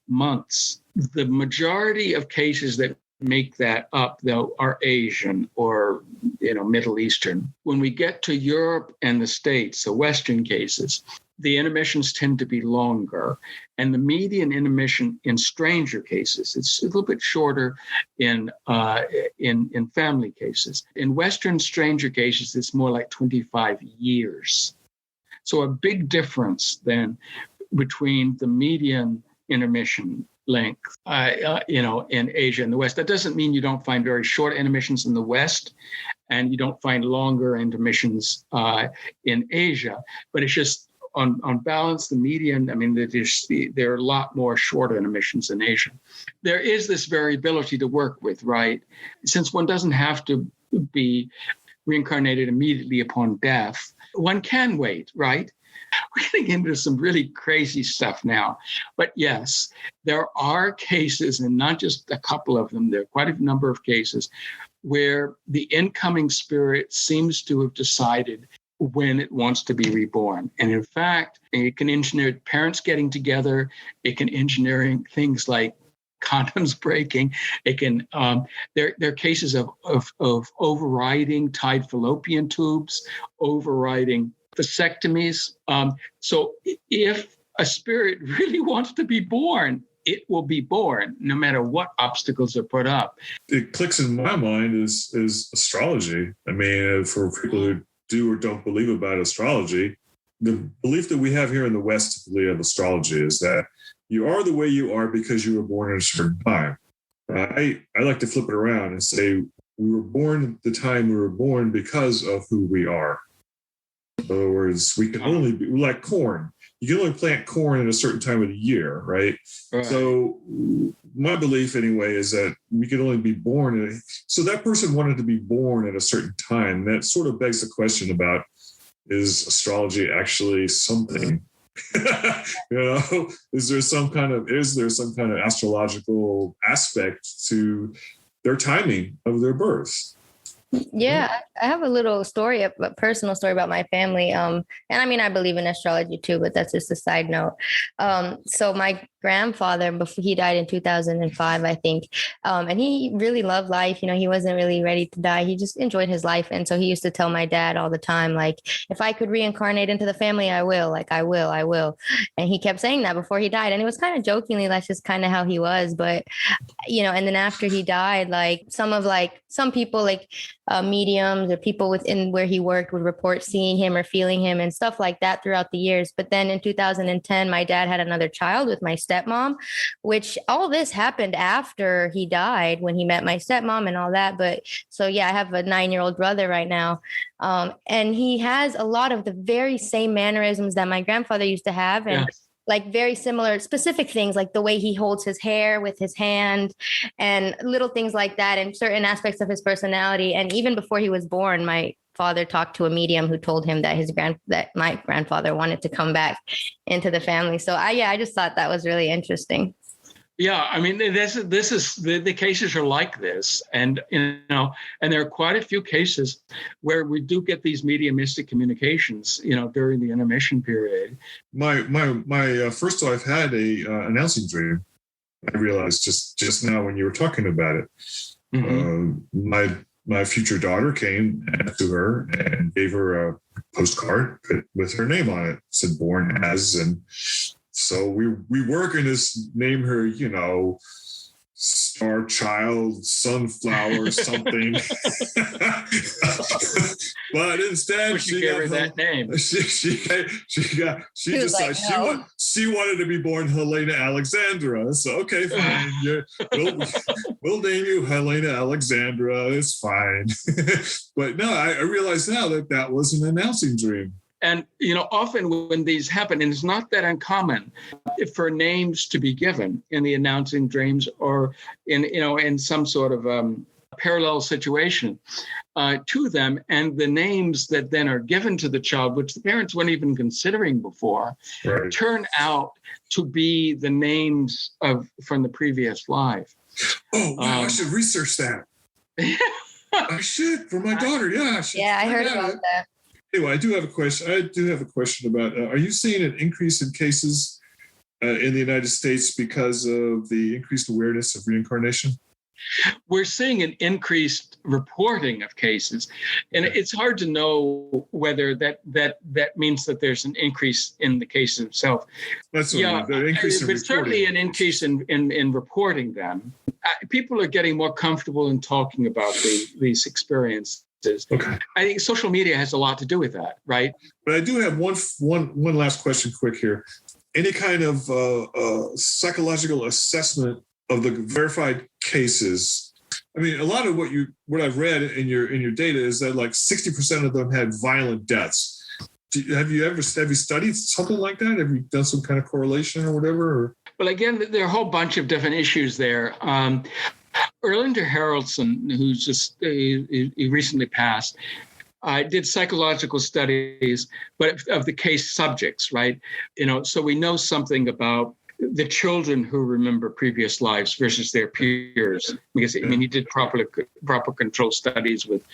The majority of cases that make that up, though, are Asian or Middle Eastern. When we get to Europe and the States, the Western cases, the intermissions tend to be longer, and the median intermission in stranger cases, it's a little bit shorter in family cases. In Western stranger cases, it's more like 25 years. So a big difference then between the median intermission length, in Asia and the West. That doesn't mean you don't find very short intermissions in the West, and you don't find longer intermissions in Asia, but it's just on balance, the median, I mean, there are a lot more shorter intermissions in Asia. There is this variability to work with, right? Since one doesn't have to be reincarnated immediately upon death, one can wait, right? We're getting into some really crazy stuff now. But yes, there are cases, and not just a couple of them, there are quite a number of cases where the incoming spirit seems to have decided when it wants to be reborn. And in fact, it can engineer parents getting together. It can engineer things like condoms breaking. It can, there are cases of overriding tied fallopian tubes, overriding vasectomies. So if a spirit really wants to be born, it will be born no matter what obstacles are put up. It clicks in my mind is astrology. I mean, for people who do or don't believe about astrology, the belief that we have here in the West typically of astrology is that you are the way you are because you were born at a certain time. I like to flip it around and say we were born the time we were born because of who we are. In other words, we can only be like corn. You can only plant corn at a certain time of the year, right? So my belief anyway is that we can only be born. So that person wanted to be born at a certain time. That sort of begs the question about, is astrology actually something? Is there some kind of astrological aspect to their timing of their birth? Yeah, I have a little story, a personal story about my family. And I mean, I believe in astrology too, but that's just a side note. So my grandfather, before he died in 2005, I think, and he really loved life. He wasn't really ready to die. He just enjoyed his life. And so he used to tell my dad all the time, like, if I could reincarnate into the family, I will. Like, I will. And he kept saying that before he died. And it was kind of jokingly, that's just kind of how he was. But, and then after he died, like some people like mediums or people within where he worked would report seeing him or feeling him and stuff like that throughout the years. But then in 2010, my dad had another child with my stepmom, which all this happened after he died, when he met my stepmom and all that. But so, yeah, I have a 9-year-old brother right now. And he has a lot of the very same mannerisms that my grandfather used to have. And like very similar specific things, like the way he holds his hair with his hand and little things like that, and certain aspects of his personality. And even before he was born, my father talked to a medium who told him that my grandfather wanted to come back into the family. So I just thought that was really interesting. Yeah, I mean, this is the cases are like this, and and there are quite a few cases where we do get these mediumistic communications, during the intermission period. My first wife had a announcing dream. I realized just now when you were talking about it. Mm-hmm. My future daughter came to her and gave her a postcard with her name on it. It said "born as," and so we were going to name her, Star Child, Sunflower, something. But instead, she gave her that name. She wanted to be born Helena Alexandra. So okay, fine. We'll name you Helena Alexandra. It's fine. But no, I realize now that was an announcing dream. And, often when these happen, and it's not that uncommon for names to be given in the announcing dreams or in some sort of parallel situation to them, and the names that then are given to the child, which the parents weren't even considering before, turn out to be the names from the previous life. Oh, wow, I should research that. I should, for my daughter. Yeah, I heard about that. Anyway, I do have a question about, are you seeing an increase in cases in the United States because of the increased awareness of reincarnation? We're seeing an increased reporting of cases, and it's hard to know whether that means that there's an increase in the case itself. That's the increase in but certainly an increase in reporting them. People are getting more comfortable in talking about these experiences. Okay. I think social media has a lot to do with that, right? But I do have one last question, quick here. Any kind of psychological assessment of the verified cases? I mean, a lot of what I've read in your data is that like 60% of them had violent deaths. Have you studied something like that? Have you done some kind of correlation or whatever? Or? Well, again, there are a whole bunch of different issues there. Erlander Haraldson, who's he recently passed, did psychological studies, but of the case subjects, right? So we know something about the children who remember previous lives versus their peers. Because he did proper control studies with,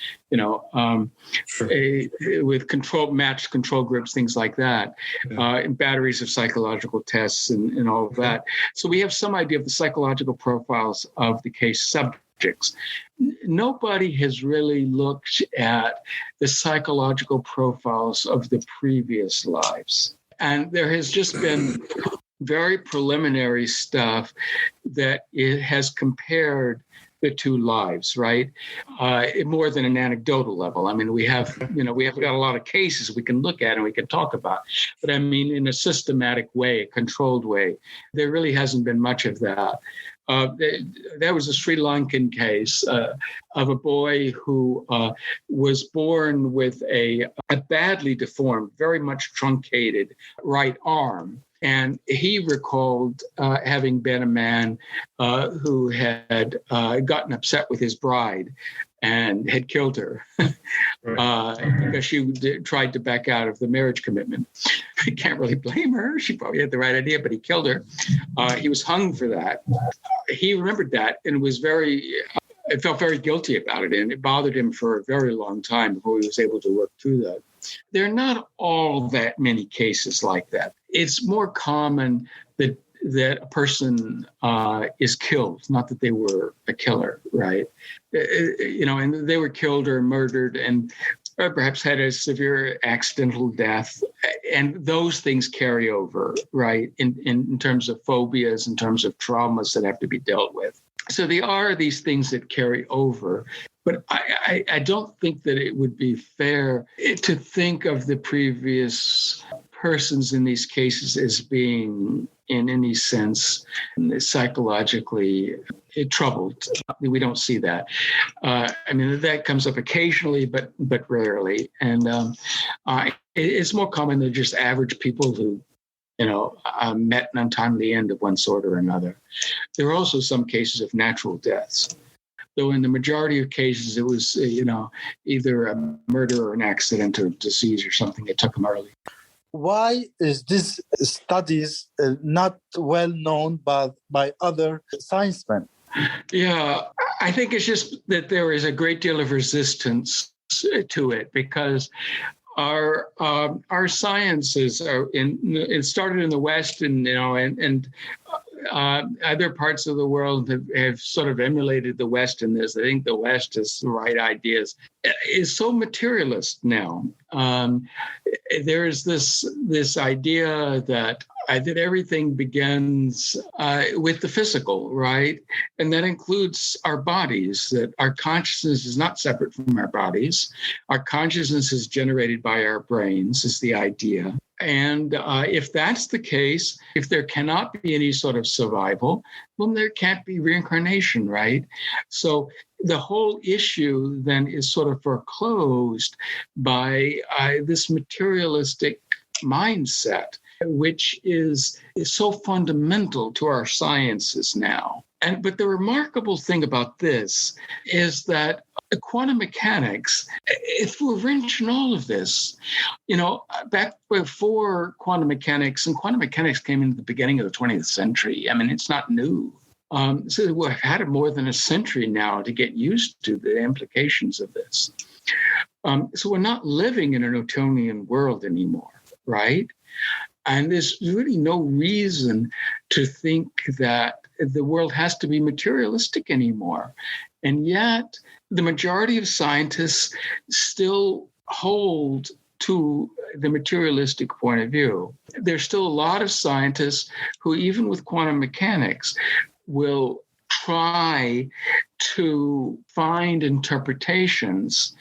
with matched control groups, things like that, and batteries of psychological tests and all of that. So we have some idea of the psychological profiles of the case subjects. Nobody has really looked at the psychological profiles of the previous lives. And there has just been very preliminary stuff that it has compared the two lives, right? More than an anecdotal level. I mean, we have got a lot of cases we can look at and we can talk about, but I mean, in a systematic way, a controlled way, there really hasn't been much of that. There was a Sri Lankan case of a boy who was born with a badly deformed, very much truncated right arm. And he recalled having been a man who had gotten upset with his bride and had killed her because she tried to back out of the marriage commitment. I can't really blame her. She probably had the right idea, but he killed her. He was hung for that. He remembered that and was felt very guilty about it. And it bothered him for a very long time before he was able to work through that. There are not all that many cases like that. It's more common that a person is killed, not that they were a killer, right? And they were killed or murdered or perhaps had a severe accidental death. And those things carry over, right, in terms of phobias, in terms of traumas that have to be dealt with. So there are these things that carry over. But I don't think that it would be fair to think of the previous persons in these cases as being in any sense psychologically troubled. We don't see that. That comes up occasionally, but rarely. And it's more common than just average people who met an untimely end of one sort or another. There are also some cases of natural deaths. Though in the majority of cases, it was, either a murder or an accident or disease or something that took them early. Why is this studies not well known by other sciencemen? Yeah, I think it's just that there is a great deal of resistance to it because our sciences it started in the West and other parts of the world have sort of emulated the West in this. I think the West has the right ideas. It's so materialist now. There is this idea that everything begins with the physical, right? And that includes our bodies, that our consciousness is not separate from our bodies. Our consciousness is generated by our brains, is the idea. And if that's the case, if there cannot be any sort of survival, well, there can't be reincarnation, right? So the whole issue then is sort of foreclosed by this materialistic mindset, which is so fundamental to our sciences now. But the remarkable thing about this is that quantum mechanics, it threw a wrench in all of this. Back before quantum mechanics, and quantum mechanics came in the beginning of the 20th century. I mean, it's not new. So we've had it more than a century now to get used to the implications of this. So we're not living in a Newtonian world anymore, right? And there's really no reason to think that the world has to be materialistic anymore. And yet, the majority of scientists still hold to the materialistic point of view. There's still a lot of scientists who, even with quantum mechanics, will try to find interpretations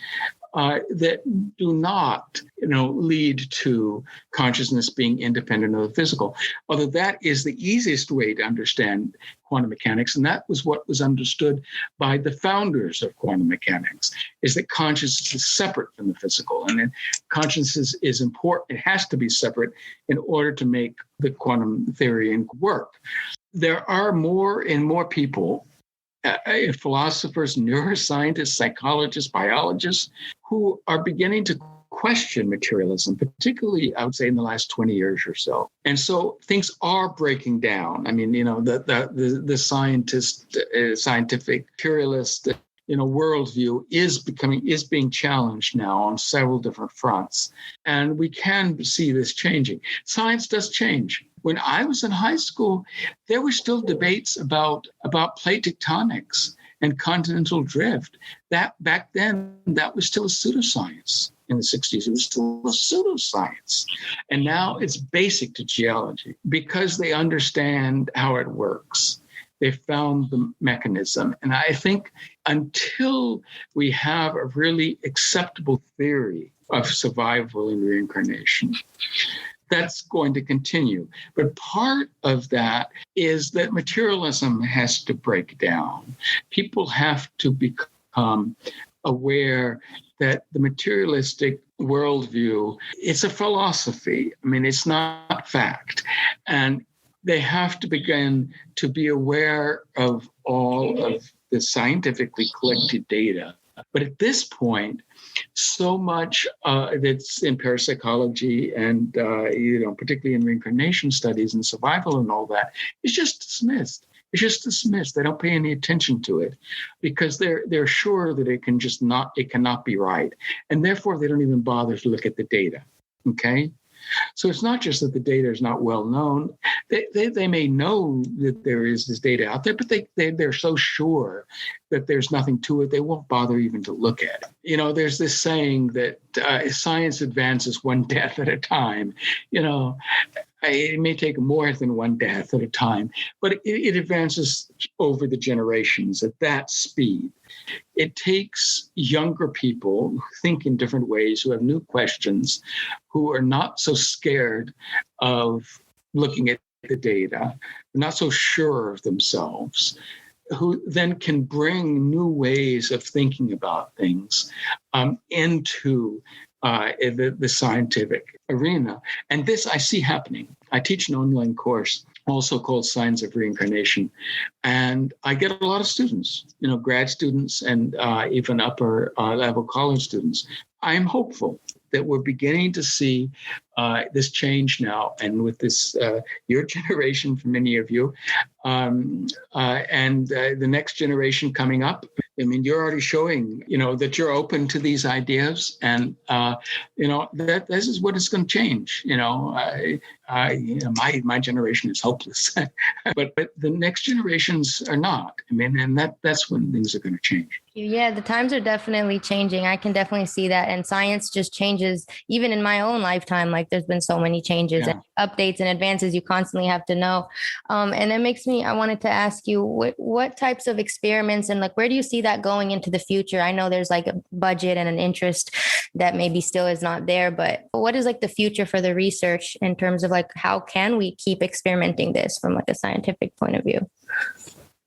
that do not, lead to consciousness being independent of the physical. Although that is the easiest way to understand quantum mechanics, and that was what was understood by the founders of quantum mechanics, is that consciousness is separate from the physical, and that consciousness is important. It has to be separate in order to make the quantum theory work. There are more and more people, philosophers, neuroscientists, psychologists, biologists, who are beginning to question materialism, particularly, I would say, in the last 20 years or so. And so things are breaking down. I mean, the scientific materialist, worldview is being challenged now on several different fronts. And we can see this changing. Science does change. When I was in high school, there were still debates about plate tectonics and continental drift. That back then, that was still a pseudoscience. In the 60s, it was still a pseudoscience. And now it's basic to geology because they understand how it works. They found the mechanism. And I think until we have a really acceptable theory of survival and reincarnation, that's going to continue. But part of that is that materialism has to break down. People have to become aware that the materialistic worldview, it's a philosophy. I mean, it's not fact. And they have to begin to be aware of all of the scientifically collected data. But at this point, so much that's in parapsychology and, particularly in reincarnation studies and survival and all that, is just dismissed. It's just dismissed. They don't pay any attention to it because they're sure that it cannot be right. And therefore, they don't even bother to look at the data. Okay? So it's not just that the data is not well known. They may know that there is this data out there, but they're so sure that there's nothing to it, they won't bother even to look at it. There's this saying that science advances one death at a time. It may take more than one death at a time, but it advances over the generations at that speed. It takes younger people who think in different ways, who have new questions, who are not so scared of looking at the data, not so sure of themselves, who then can bring new ways of thinking about things into the scientific arena. And this I see happening. I teach an online course also called Signs of Reincarnation. And I get a lot of students, grad students and even upper level college students. I'm hopeful that we're beginning to see this change now. And with this, your generation, for many of you, and the next generation coming up, I mean, you're already showing, that you're open to these ideas, and that this is what is going to change. My generation is hopeless, but the next generations are not. I mean, and that's when things are going to change. Yeah, the times are definitely changing. I can definitely see that, and science just changes, even in my own lifetime. Like like there's been so many changes and updates and advances you constantly have to know. And that makes me, I wanted to ask you what types of experiments and like, where do you see that going into the future? I know there's like a budget and an interest that maybe still is not there, but what is like the future for the research in terms of like, how can we keep experimenting this from like a scientific point of view?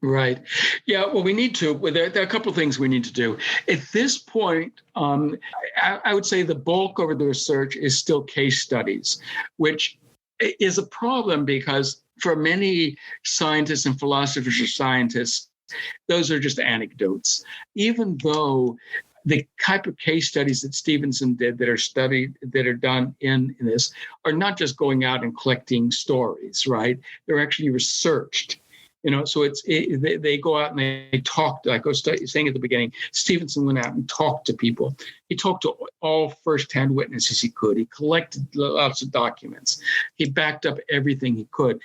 Right. Yeah, well, we need to. Well, there are a couple of things we need to do. At this point, I would say the bulk of the research is still case studies, which is a problem because for many scientists and philosophers or scientists, those are just anecdotes. Even though the type of case studies that Stevenson did that are done in this are not just going out and collecting stories, right? They're actually researched. So they go out and they talk. Like I was saying at the beginning, Stevenson went out and talked to people. He talked to all firsthand witnesses he could. He collected lots of documents. He backed up everything he could.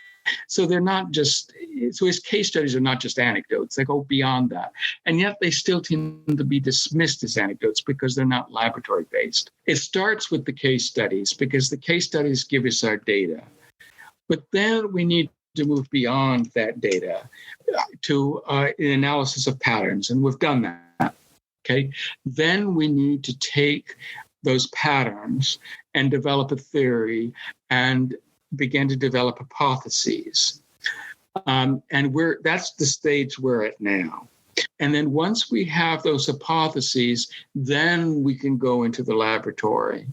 So they're not just. So his case studies are not just anecdotes. They go beyond that, and yet they still tend to be dismissed as anecdotes because they're not laboratory based. It starts with the case studies because the case studies give us our data, but then we need to move beyond that data to an analysis of patterns. And we've done that, okay? Then we need to take those patterns and develop a theory and begin to develop hypotheses. And that's the stage we're at now. And then once we have those hypotheses, then we can go into the laboratory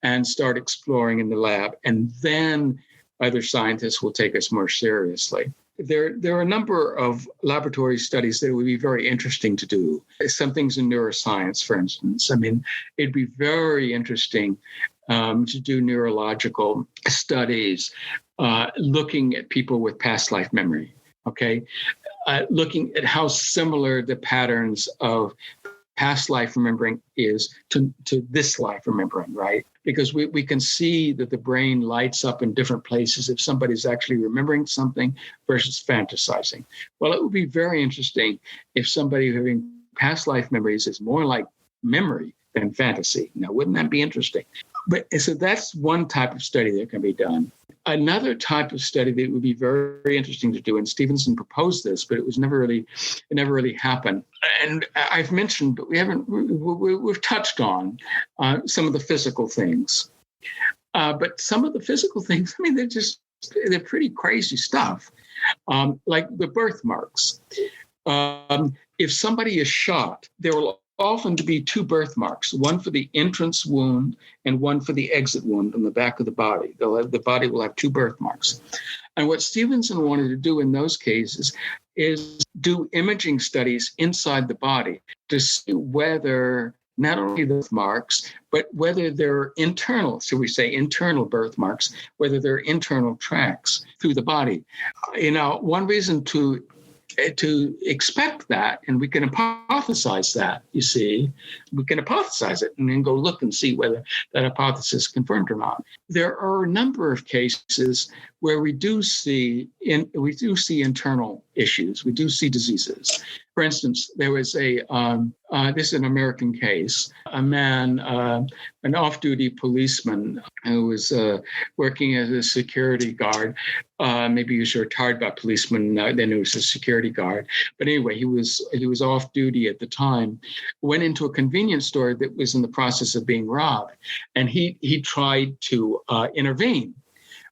and start exploring in the lab. And then other scientists will take us more seriously. There are a number of laboratory studies that would be very interesting to do. Some things in neuroscience, for instance. I mean, it'd be very interesting to do neurological studies looking at people with past life memory, okay? Looking at how similar the patterns of past life remembering is to this life remembering, right? Because we can see that the brain lights up in different places if somebody's actually remembering something versus fantasizing. Well, it would be very interesting if somebody having past life memories is more like memory than fantasy. Now, wouldn't that be interesting? But so that's one type of study that can be done. Another type of study that would be very, very interesting to do, and Stevenson proposed this, but it never really happened. And I've mentioned, but we've touched on some of the physical things. But some of the physical things, I mean, they're pretty crazy stuff. Like the birthmarks. If somebody is shot, there will often to be two birthmarks, one for the entrance wound and one for the exit wound on the back of the body. The body will have two birthmarks. And what Stevenson wanted to do in those cases is do imaging studies inside the body to see whether not only the birthmarks, but whether they're internal, so we say internal birthmarks, whether they're internal tracks through the body. One reason to expect that, and we can hypothesize that, you see, we can hypothesize it and then go look and see whether that hypothesis is confirmed or not. There are a number of cases where we do see internal issues. We do see diseases. For instance, there was this is an American case, a man, an off-duty policeman who was working as a security guard. Maybe he was a retired policeman, then he was a security guard. But anyway, he was off-duty at the time, went into a convenience store that was in the process of being robbed, and he tried to intervene.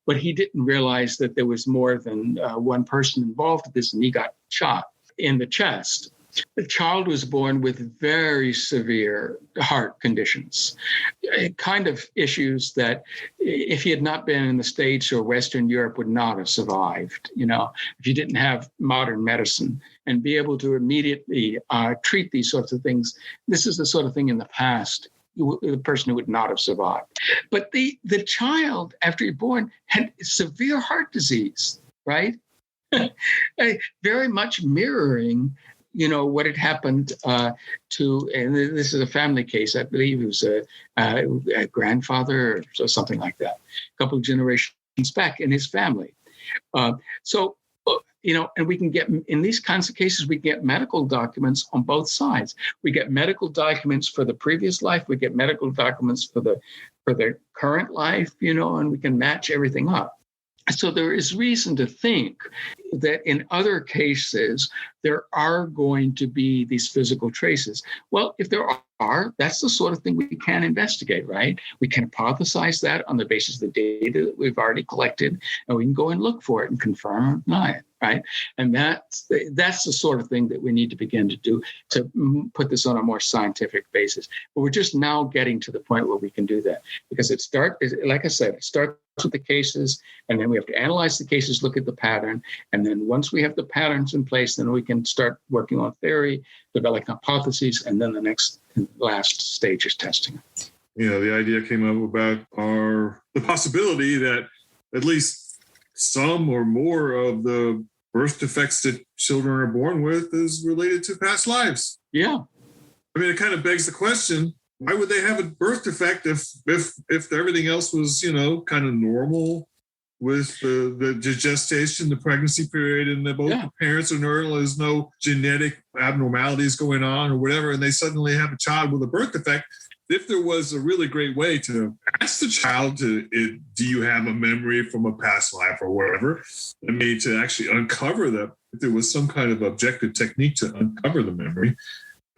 But he didn't realize that there was more than one person involved in this, and he got shot in the chest. The child was born with very severe heart conditions, kind of issues that if he had not been in the States or Western Europe would not have survived, if you didn't have modern medicine and be able to immediately treat these sorts of things. This is the sort of thing in the past the person who would not have survived. But the child, after you're born, had severe heart disease, right? Very much mirroring, what had happened to, and this is a family case, I believe it was a grandfather or something like that, a couple of generations back in his family. And we can get, in these kinds of cases, we get medical documents on both sides. We get medical documents for the previous life. We get medical documents for the for their current life, and we can match everything up. So there is reason to think that in other cases, there are going to be these physical traces. Well, if there are, that's the sort of thing we can investigate, right? We can hypothesize that on the basis of the data that we've already collected, and we can go and look for it and confirm or deny it, right? And that's the sort of thing that we need to begin to do to put this on a more scientific basis. But we're just now getting to the point where we can do that, because like I said, it starts with the cases, and then we have to analyze the cases, look at the pattern, and then once we have the patterns in place, then we can start working on theory, developing hypotheses, and then the next and last stage is testing. The idea came up about the possibility that at least some or more of the birth defects that children are born with is related to past lives. Yeah. I mean, it kind of begs the question, why would they have a birth defect if everything else was, kind of normal with the gestation, the pregnancy period, and both the parents are normal, there's no genetic abnormalities going on or whatever, and they suddenly have a child with a birth defect? If there was a really great way to ask the child do you have a memory from a past life or whatever, I mean, to actually uncover that, if there was some kind of objective technique to uncover the memory,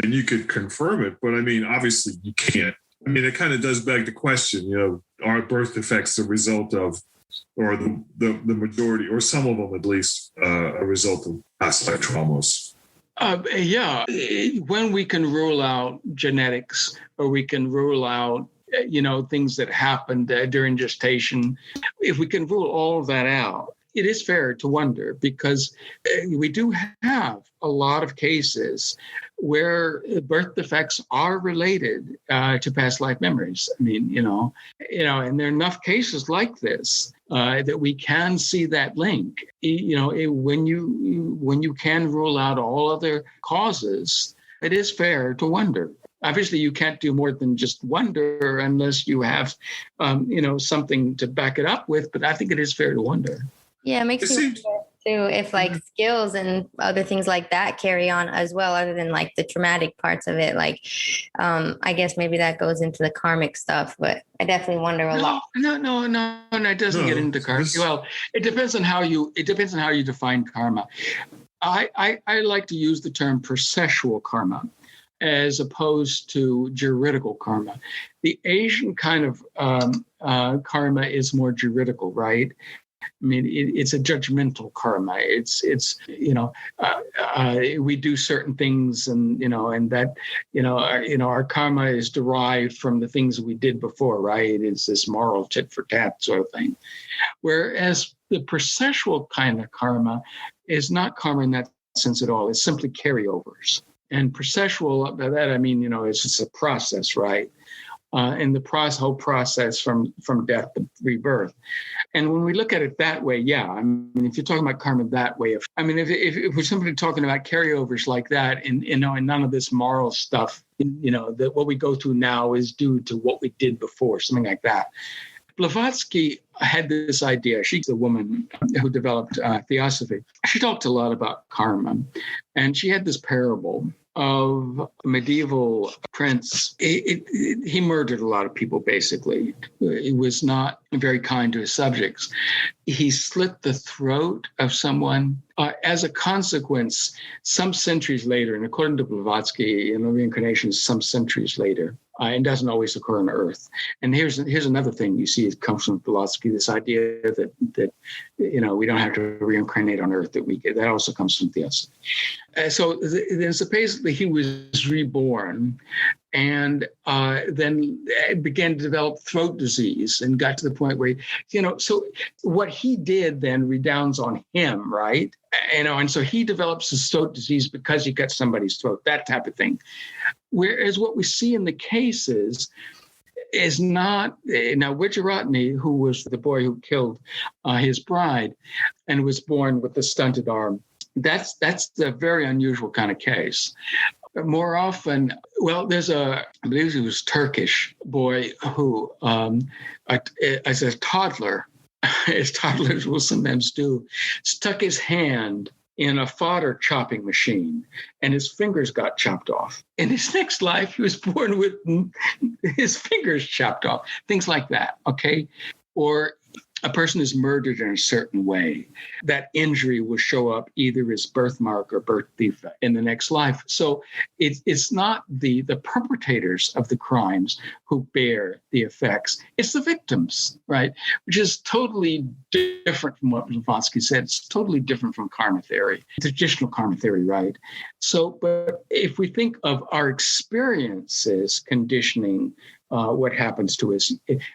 then you could confirm it. But I mean, obviously you can't. I mean, it kind of does beg the question, are birth defects the result of, or the majority, or some of them at least, a result of past life traumas? When we can rule out genetics, or we can rule out, things that happened during gestation, if we can rule all of that out, it is fair to wonder, because we do have a lot of cases where birth defects are related to past life memories. I mean, and there are enough cases like this that we can see that link. When you can rule out all other causes, it is fair to wonder. Obviously, you can't do more than just wonder unless you have, something to back it up with. But I think it is fair to wonder. Yeah, it makes me wonder too if skills and other things like that carry on as well, other than the traumatic parts of it. I guess maybe that goes into the karmic stuff, but I definitely wonder a lot. No, it doesn't get into karma. Well, it depends on how you define karma. I like to use the term processual karma as opposed to juridical karma. The Asian kind of karma is more juridical, right? I mean, it's a judgmental karma. It's we do certain things, and that our karma is derived from the things we did before, right? It's this moral tit for tat sort of thing. Whereas the processual kind of karma is not karma in that sense at all. It's simply carryovers. And processual, by that I mean, it's just a process, right? And the whole process from death to rebirth. And when we look at it that way, I mean, if you're talking about karma that way, if we're simply talking about carryovers like that, and none of this moral stuff, that what we go through now is due to what we did before, something like that. Blavatsky had this idea. She's the woman who developed theosophy. She talked a lot about karma, and she had this parable of a medieval prince. He murdered a lot of people, basically. He was not very kind to his subjects. He slit the throat of someone. As a consequence, some centuries later, and according to Blavatsky, reincarnation is some centuries later, and doesn't always occur on Earth. And here's another thing you see. It comes from Blavatsky, this idea that we don't have to reincarnate on Earth. That also comes from theosophy. So basically, he was reborn, and then began to develop throat disease, and got to the point where so what he did then redounds on him, right? And so he develops his throat disease because he cut somebody's throat, that type of thing. Whereas what we see in the cases is not, now Wijaratni, who was the boy who killed his bride and was born with a stunted arm, that's a very unusual kind of case. More often, there's I believe he was Turkish boy who, as a toddler, as toddlers will sometimes do, stuck his hand in a fodder chopping machine, and his fingers got chopped off. In his next life, he was born with his fingers chopped off, things like that, okay? Or a person is murdered in a certain way, that injury will show up either as birthmark or birth defect in the next life. So it's not the perpetrators of the crimes who bear the effects. It's the victims, right? Which is totally different from what Blavatsky said. It's totally different from karma theory, traditional karma theory, right? So, but if we think of our experiences conditioning what happens to us,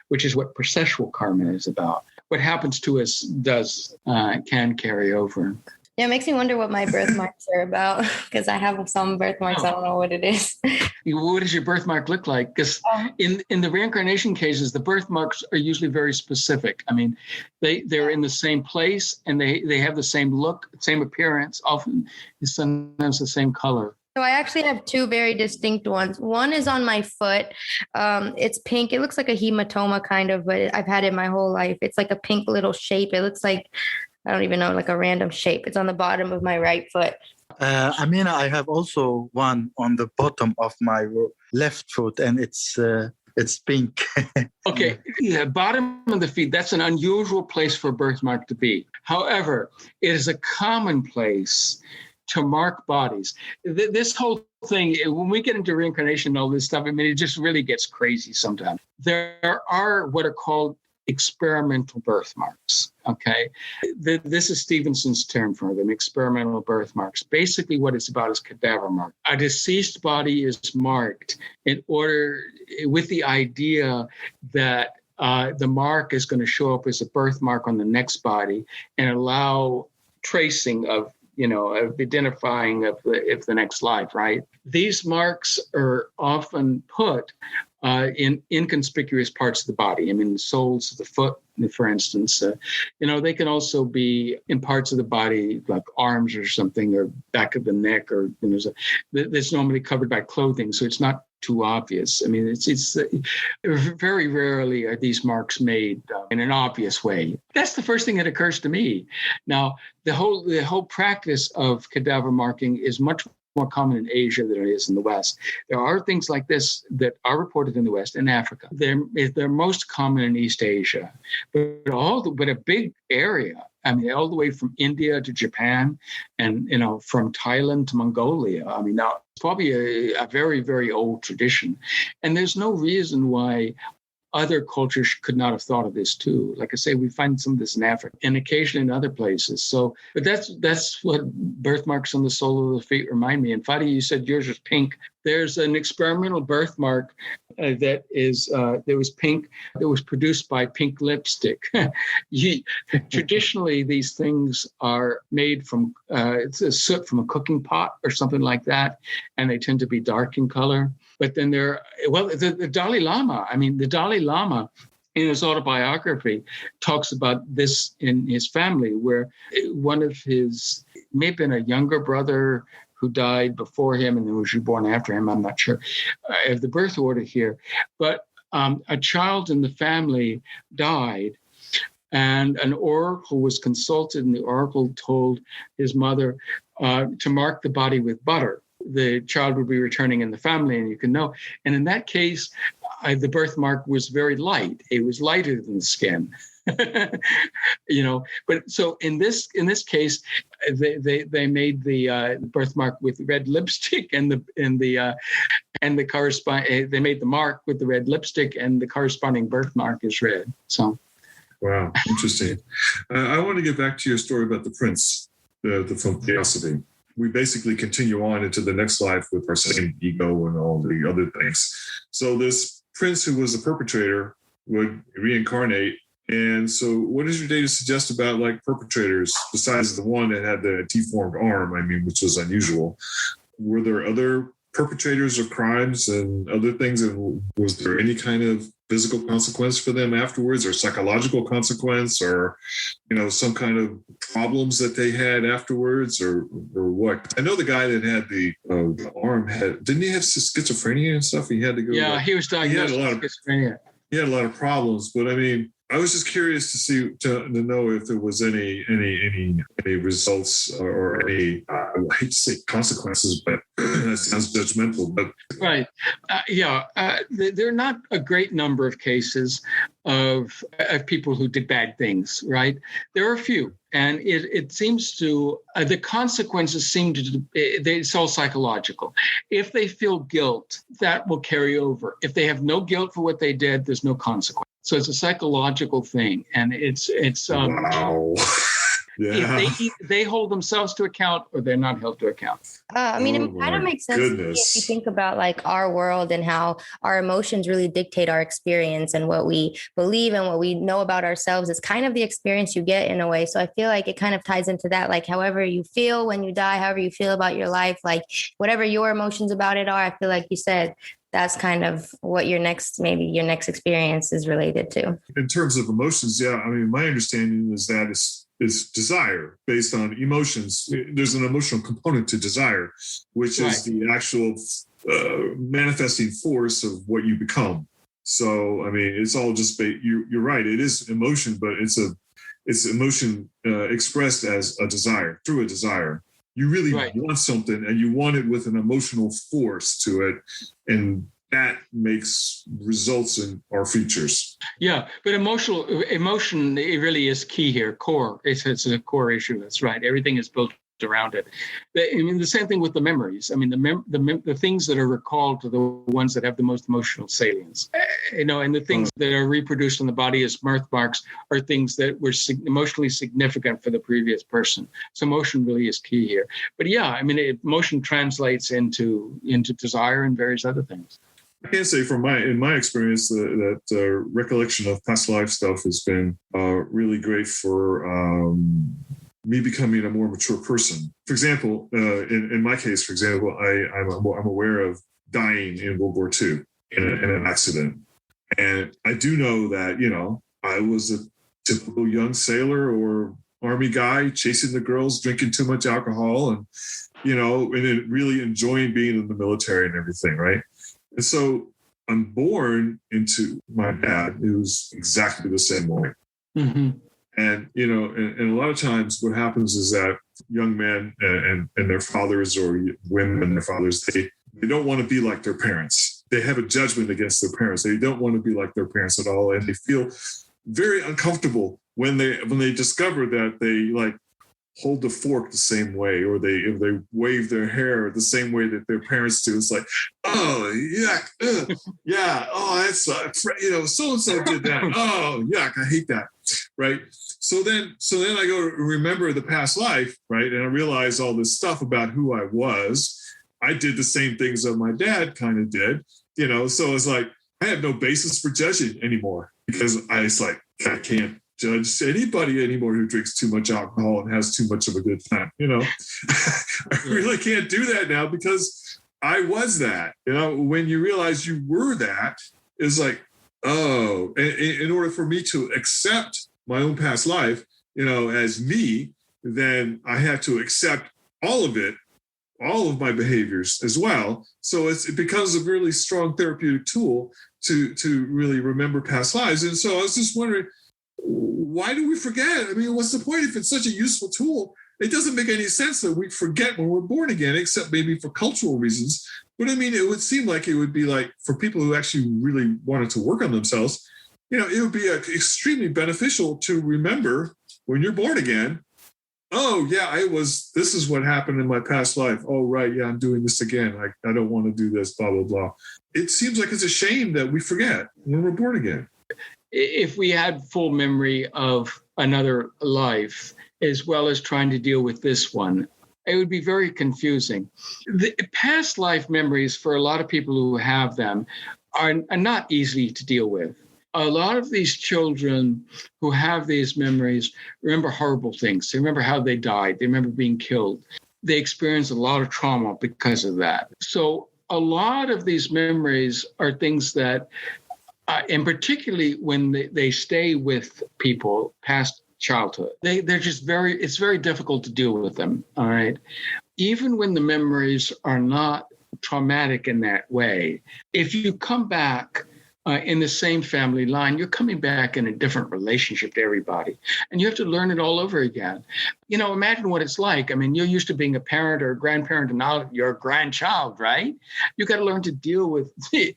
which is what processual karma is about. What happens to us can carry over. Yeah, it makes me wonder what my birthmarks are about, because I have some birthmarks. I don't know what it is. What does your birthmark look like? Because in the reincarnation cases, the birthmarks are usually very specific. I mean, they're in the same place and they have the same look, same appearance, often sometimes the same color. So I actually have two very distinct ones. One is on my foot. It's pink. It looks like a hematoma kind of, but I've had it my whole life. It's like a pink little shape. It looks like, I don't even know, like a random shape. It's on the bottom of my right foot. Amina, I have also one on the bottom of my left foot, and it's pink. Okay, yeah, bottom of the feet, that's an unusual place for a birthmark to be. However, it is a common place to mark bodies. This whole thing, when we get into reincarnation and all this stuff, I mean, it just really gets crazy sometimes. There are what are called experimental birthmarks, okay? This is Stevenson's term for them, experimental birthmarks. Basically what it's about is cadaver mark. A deceased body is marked with the idea that the mark is going to show up as a birthmark on the next body and allow tracing of identifying of the next life, right? These marks are often put in inconspicuous parts of the body. I mean, the soles of the foot, for instance, they can also be in parts of the body like arms or something, or back of the neck, or that's normally covered by clothing, so it's not too obvious. I mean, it's very rarely are these marks made in an obvious way. That's the first thing that occurs to me. Now, the whole practice of cadaver marking is much more common in Asia than it is in the West. There are things like this that are reported in the West and Africa. They're most common in East Asia, but a big area. I mean, all the way from India to Japan, and from Thailand to Mongolia. I mean, now it's probably a very, very old tradition, and there's no reason why other cultures could not have thought of this too. Like I say, we find some of this in Africa and occasionally in other places. So, but that's what birthmarks on the sole of the feet remind me. And Fadi, you said yours was pink. There's an experimental birthmark that was pink, that was produced by pink lipstick. Traditionally, these things are made from it's a soot from a cooking pot or something like that, and they tend to be dark in color. But then the Dalai Lama. I mean, the Dalai Lama, in his autobiography, talks about this in his family, where one of his, may have been a younger brother who died before him and then was reborn after him. I'm not sure of the birth order here, but a child in the family died, and an oracle was consulted, and the oracle told his mother to mark the body with butter. The child would be returning in the family, and you can know. And in that case, the birthmark was very light. It was lighter than the skin. But so in this case, they made the birthmark with red lipstick, and the corresponding, they made the mark with the red lipstick, and the corresponding birthmark is red. So, wow, interesting. I want to get back to your story about the prince, the theosophy. We basically continue on into the next life with our same ego and all the other things. So this prince who was a perpetrator would reincarnate. And so what is your data suggest about like perpetrators besides the one that had the T-formed arm, I mean, which was unusual? Were there other perpetrators of crimes and other things? And was there any kind of physical consequence for them afterwards, or psychological consequence, or, some kind of problems that they had afterwards, or what? I know the guy that had the arm didn't he have schizophrenia and stuff? He had to go. Yeah, he was diagnosed with schizophrenia. He had a lot of problems, but I mean, I was just curious to know if there was any results or any I hate to say consequences, but that sounds judgmental. But right, there are not a great number of cases of people who did bad things. Right, there are a few, and it seems to the consequences seem to it's all psychological. If they feel guilt, that will carry over. If they have no guilt for what they did, there's no consequence. So it's a psychological thing, and it's wow. Yeah. If they hold themselves to account or they're not held to account. It kind of makes sense to me if you think about like our world and how our emotions really dictate our experience, and what we believe and what we know about ourselves is kind of the experience you get in a way. So I feel like it kind of ties into that, like however you feel when you die, however you feel about your life, like whatever your emotions about it are, I feel like you said, that's kind of what your next experience is related to. In terms of emotions, yeah. I mean, my understanding is that it's desire based on emotions. There's an emotional component to desire, which is the actual manifesting force of what you become. So, I mean, it's all just you're right. It is emotion, but it's emotion expressed as a desire, through a desire. You really want something, and you want it with an emotional force to it, and that results in our features. Yeah, but emotion, it really is key here. Core, it's a core issue. That's right. Everything is built around it. I mean, the same thing with the memories. I mean, the things that are recalled are the ones that have the most emotional salience. And the things that are reproduced in the body as birthmarks are things that were emotionally significant for the previous person. So emotion really is key here. But yeah, I mean, emotion translates into desire and various other things. I can say in my experience that recollection of past life stuff has been really great for me becoming a more mature person. For example, in my case, I'm aware of dying in World War II in an accident. And I do know that, I was a typical young sailor or Army guy chasing the girls, drinking too much alcohol and really enjoying being in the military and everything, right? And so I'm born into my dad, who's exactly the same way. Mm-hmm. And, and a lot of times what happens is that young men and their fathers, or women and their fathers, they don't want to be like their parents. They have a judgment against their parents. They don't want to be like their parents at all. And they feel very uncomfortable when they discover that they hold the fork the same way, or they wave their hair the same way that their parents do. It's like, oh, yuck, yeah, oh, that's so-and-so did that. Oh, yuck, I hate that, right? So then I go remember the past life, right? And I realize all this stuff about who I was. I did the same things that my dad kind of did, so it's like, I have no basis for judging anymore, because I can't judge anybody anymore who drinks too much alcohol and has too much of a good time. I really can't do that now, because I was that. When you realize you were that, it's like, oh, in order for me to accept my own past life, as me, then I have to accept all of it, all of my behaviors as well. So it becomes a really strong therapeutic tool to really remember past lives. And so I was just wondering, why do we forget? I mean, what's the point if it's such a useful tool? It doesn't make any sense that we forget when we're born again, except maybe for cultural reasons. But I mean, it would seem like it would be like, for people who actually really wanted to work on themselves, it would be extremely beneficial to remember when you're born again. Oh, yeah, this is what happened in my past life. Oh, right. Yeah, I'm doing this again. I don't want to do this, blah, blah, blah. It seems like it's a shame that we forget when we're born again. If we had full memory of another life, as well as trying to deal with this one, it would be very confusing. The past life memories, for a lot of people who have them, are not easy to deal with. A lot of these children who have these memories remember horrible things. They remember how they died. They remember being killed. They experience a lot of trauma because of that. So a lot of these memories are things that, and particularly when they stay with people past childhood, they're just it's very difficult to deal with them, all right? Even when the memories are not traumatic in that way, if you come back in the same family line, you're coming back in a different relationship to everybody. And you have to learn it all over again. Imagine what it's like. I mean, you're used to being a parent or a grandparent, and now you're a grandchild, right? You got to learn to deal with the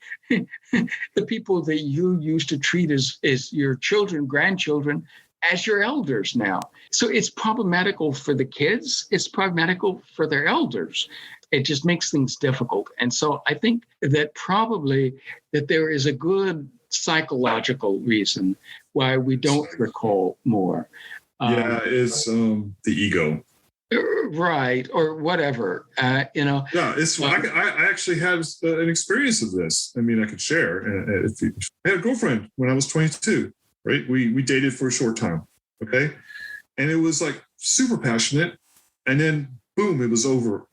people that you used to treat as your children, grandchildren, as your elders now. So it's problematical for the kids. It's problematical for their elders. It just makes things difficult. And so I think that probably that there is a good psychological reason why we don't recall more. It's the ego. Right, or whatever, Yeah, it's. I actually had an experience of this. I mean, I could share. I had a girlfriend when I was 22, right? We dated for a short time, okay? And it was like super passionate. And then, boom, it was over,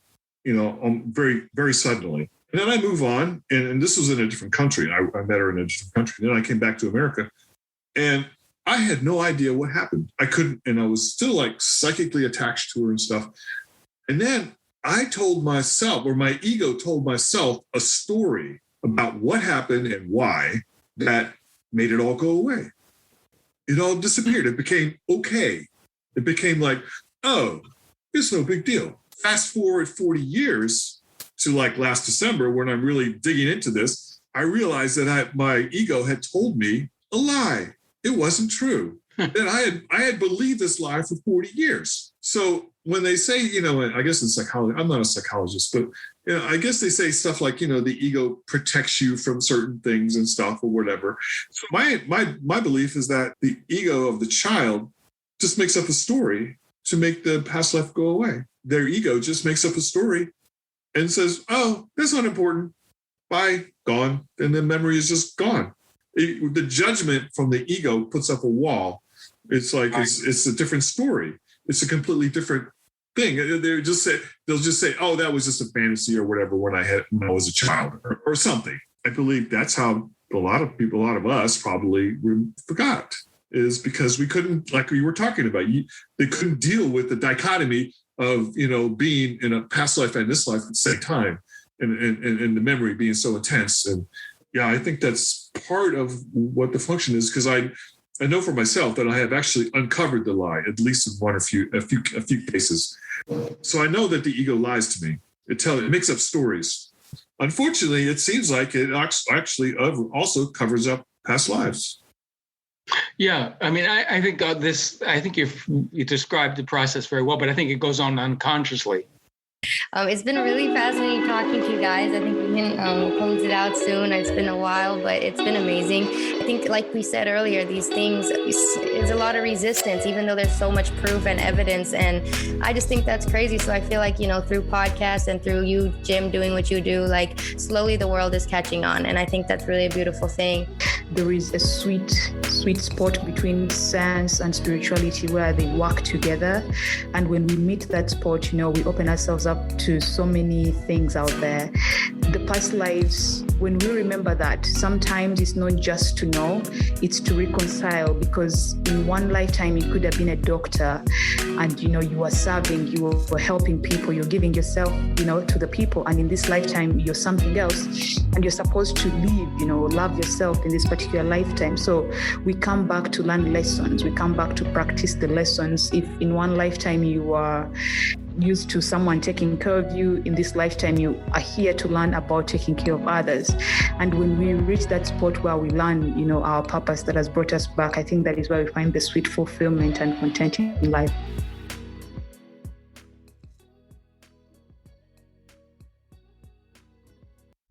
very, very suddenly. And then I move on, and this was in a different country. I met her in a different country. Then I came back to America, and I had no idea what happened. I couldn't, and I was still like psychically attached to her and stuff. And then I told myself, or my ego told myself, a story about what happened and why that made it all go away. It all disappeared. It became okay. It became like, oh, it's no big deal. Fast forward 40 years to like last December, when I'm really digging into this, I realized that my ego had told me a lie. It wasn't true. That I had believed this lie for 40 years. So when they say, I guess in psychology, I'm not a psychologist, but I guess they say stuff like, the ego protects you from certain things and stuff or whatever. So my belief is that the ego of the child just makes up a story to make the past life go away. Their ego just makes up a story and says, oh, that's not important. Bye, gone. And the memory is just gone. The judgment from the ego puts up a wall. It's like it's a different story. It's a completely different thing. They'll just say, oh, that was just a fantasy or whatever when I was a child or something. I believe that's how a lot of us probably forgot, is because we couldn't, like we were talking about, they couldn't deal with the dichotomy of being in a past life and this life at the same time, and the memory being so intense. And yeah, I think that's part of what the function is, because I know for myself that I have actually uncovered the lie, at least in a few cases. So I know that the ego lies to me. It makes up stories. Unfortunately, it seems like it actually also covers up past lives. Yeah, I mean, I think I think you described the process very well, but I think it goes on unconsciously. It's been really fascinating talking to you guys. I think we can close it out soon. It's been a while, but it's been amazing. I think, like we said earlier, these things is a lot of resistance, even though there's so much proof and evidence. And I just think that's crazy. So I feel like, through podcasts and through you, Jim, doing what you do, like slowly the world is catching on. And I think that's really a beautiful thing. There is a sweet spot between science and spirituality where they work together. And when we meet that spot, we open ourselves up to so many things out there. The past lives, when we remember that, sometimes it's not just to know, it's to reconcile, because in one lifetime you could have been a doctor and you were serving, you were helping people, you're giving yourself to the people, and in this lifetime you're something else and you're supposed to live, love yourself in this particular lifetime. So we come back to learn lessons, we come back to practice the lessons. If in one lifetime you are used to someone taking care of you, in this lifetime you are here to learn about taking care of others. And when we reach that spot where we learn our purpose that has brought us back, I think that is where we find the sweet fulfillment and content in life.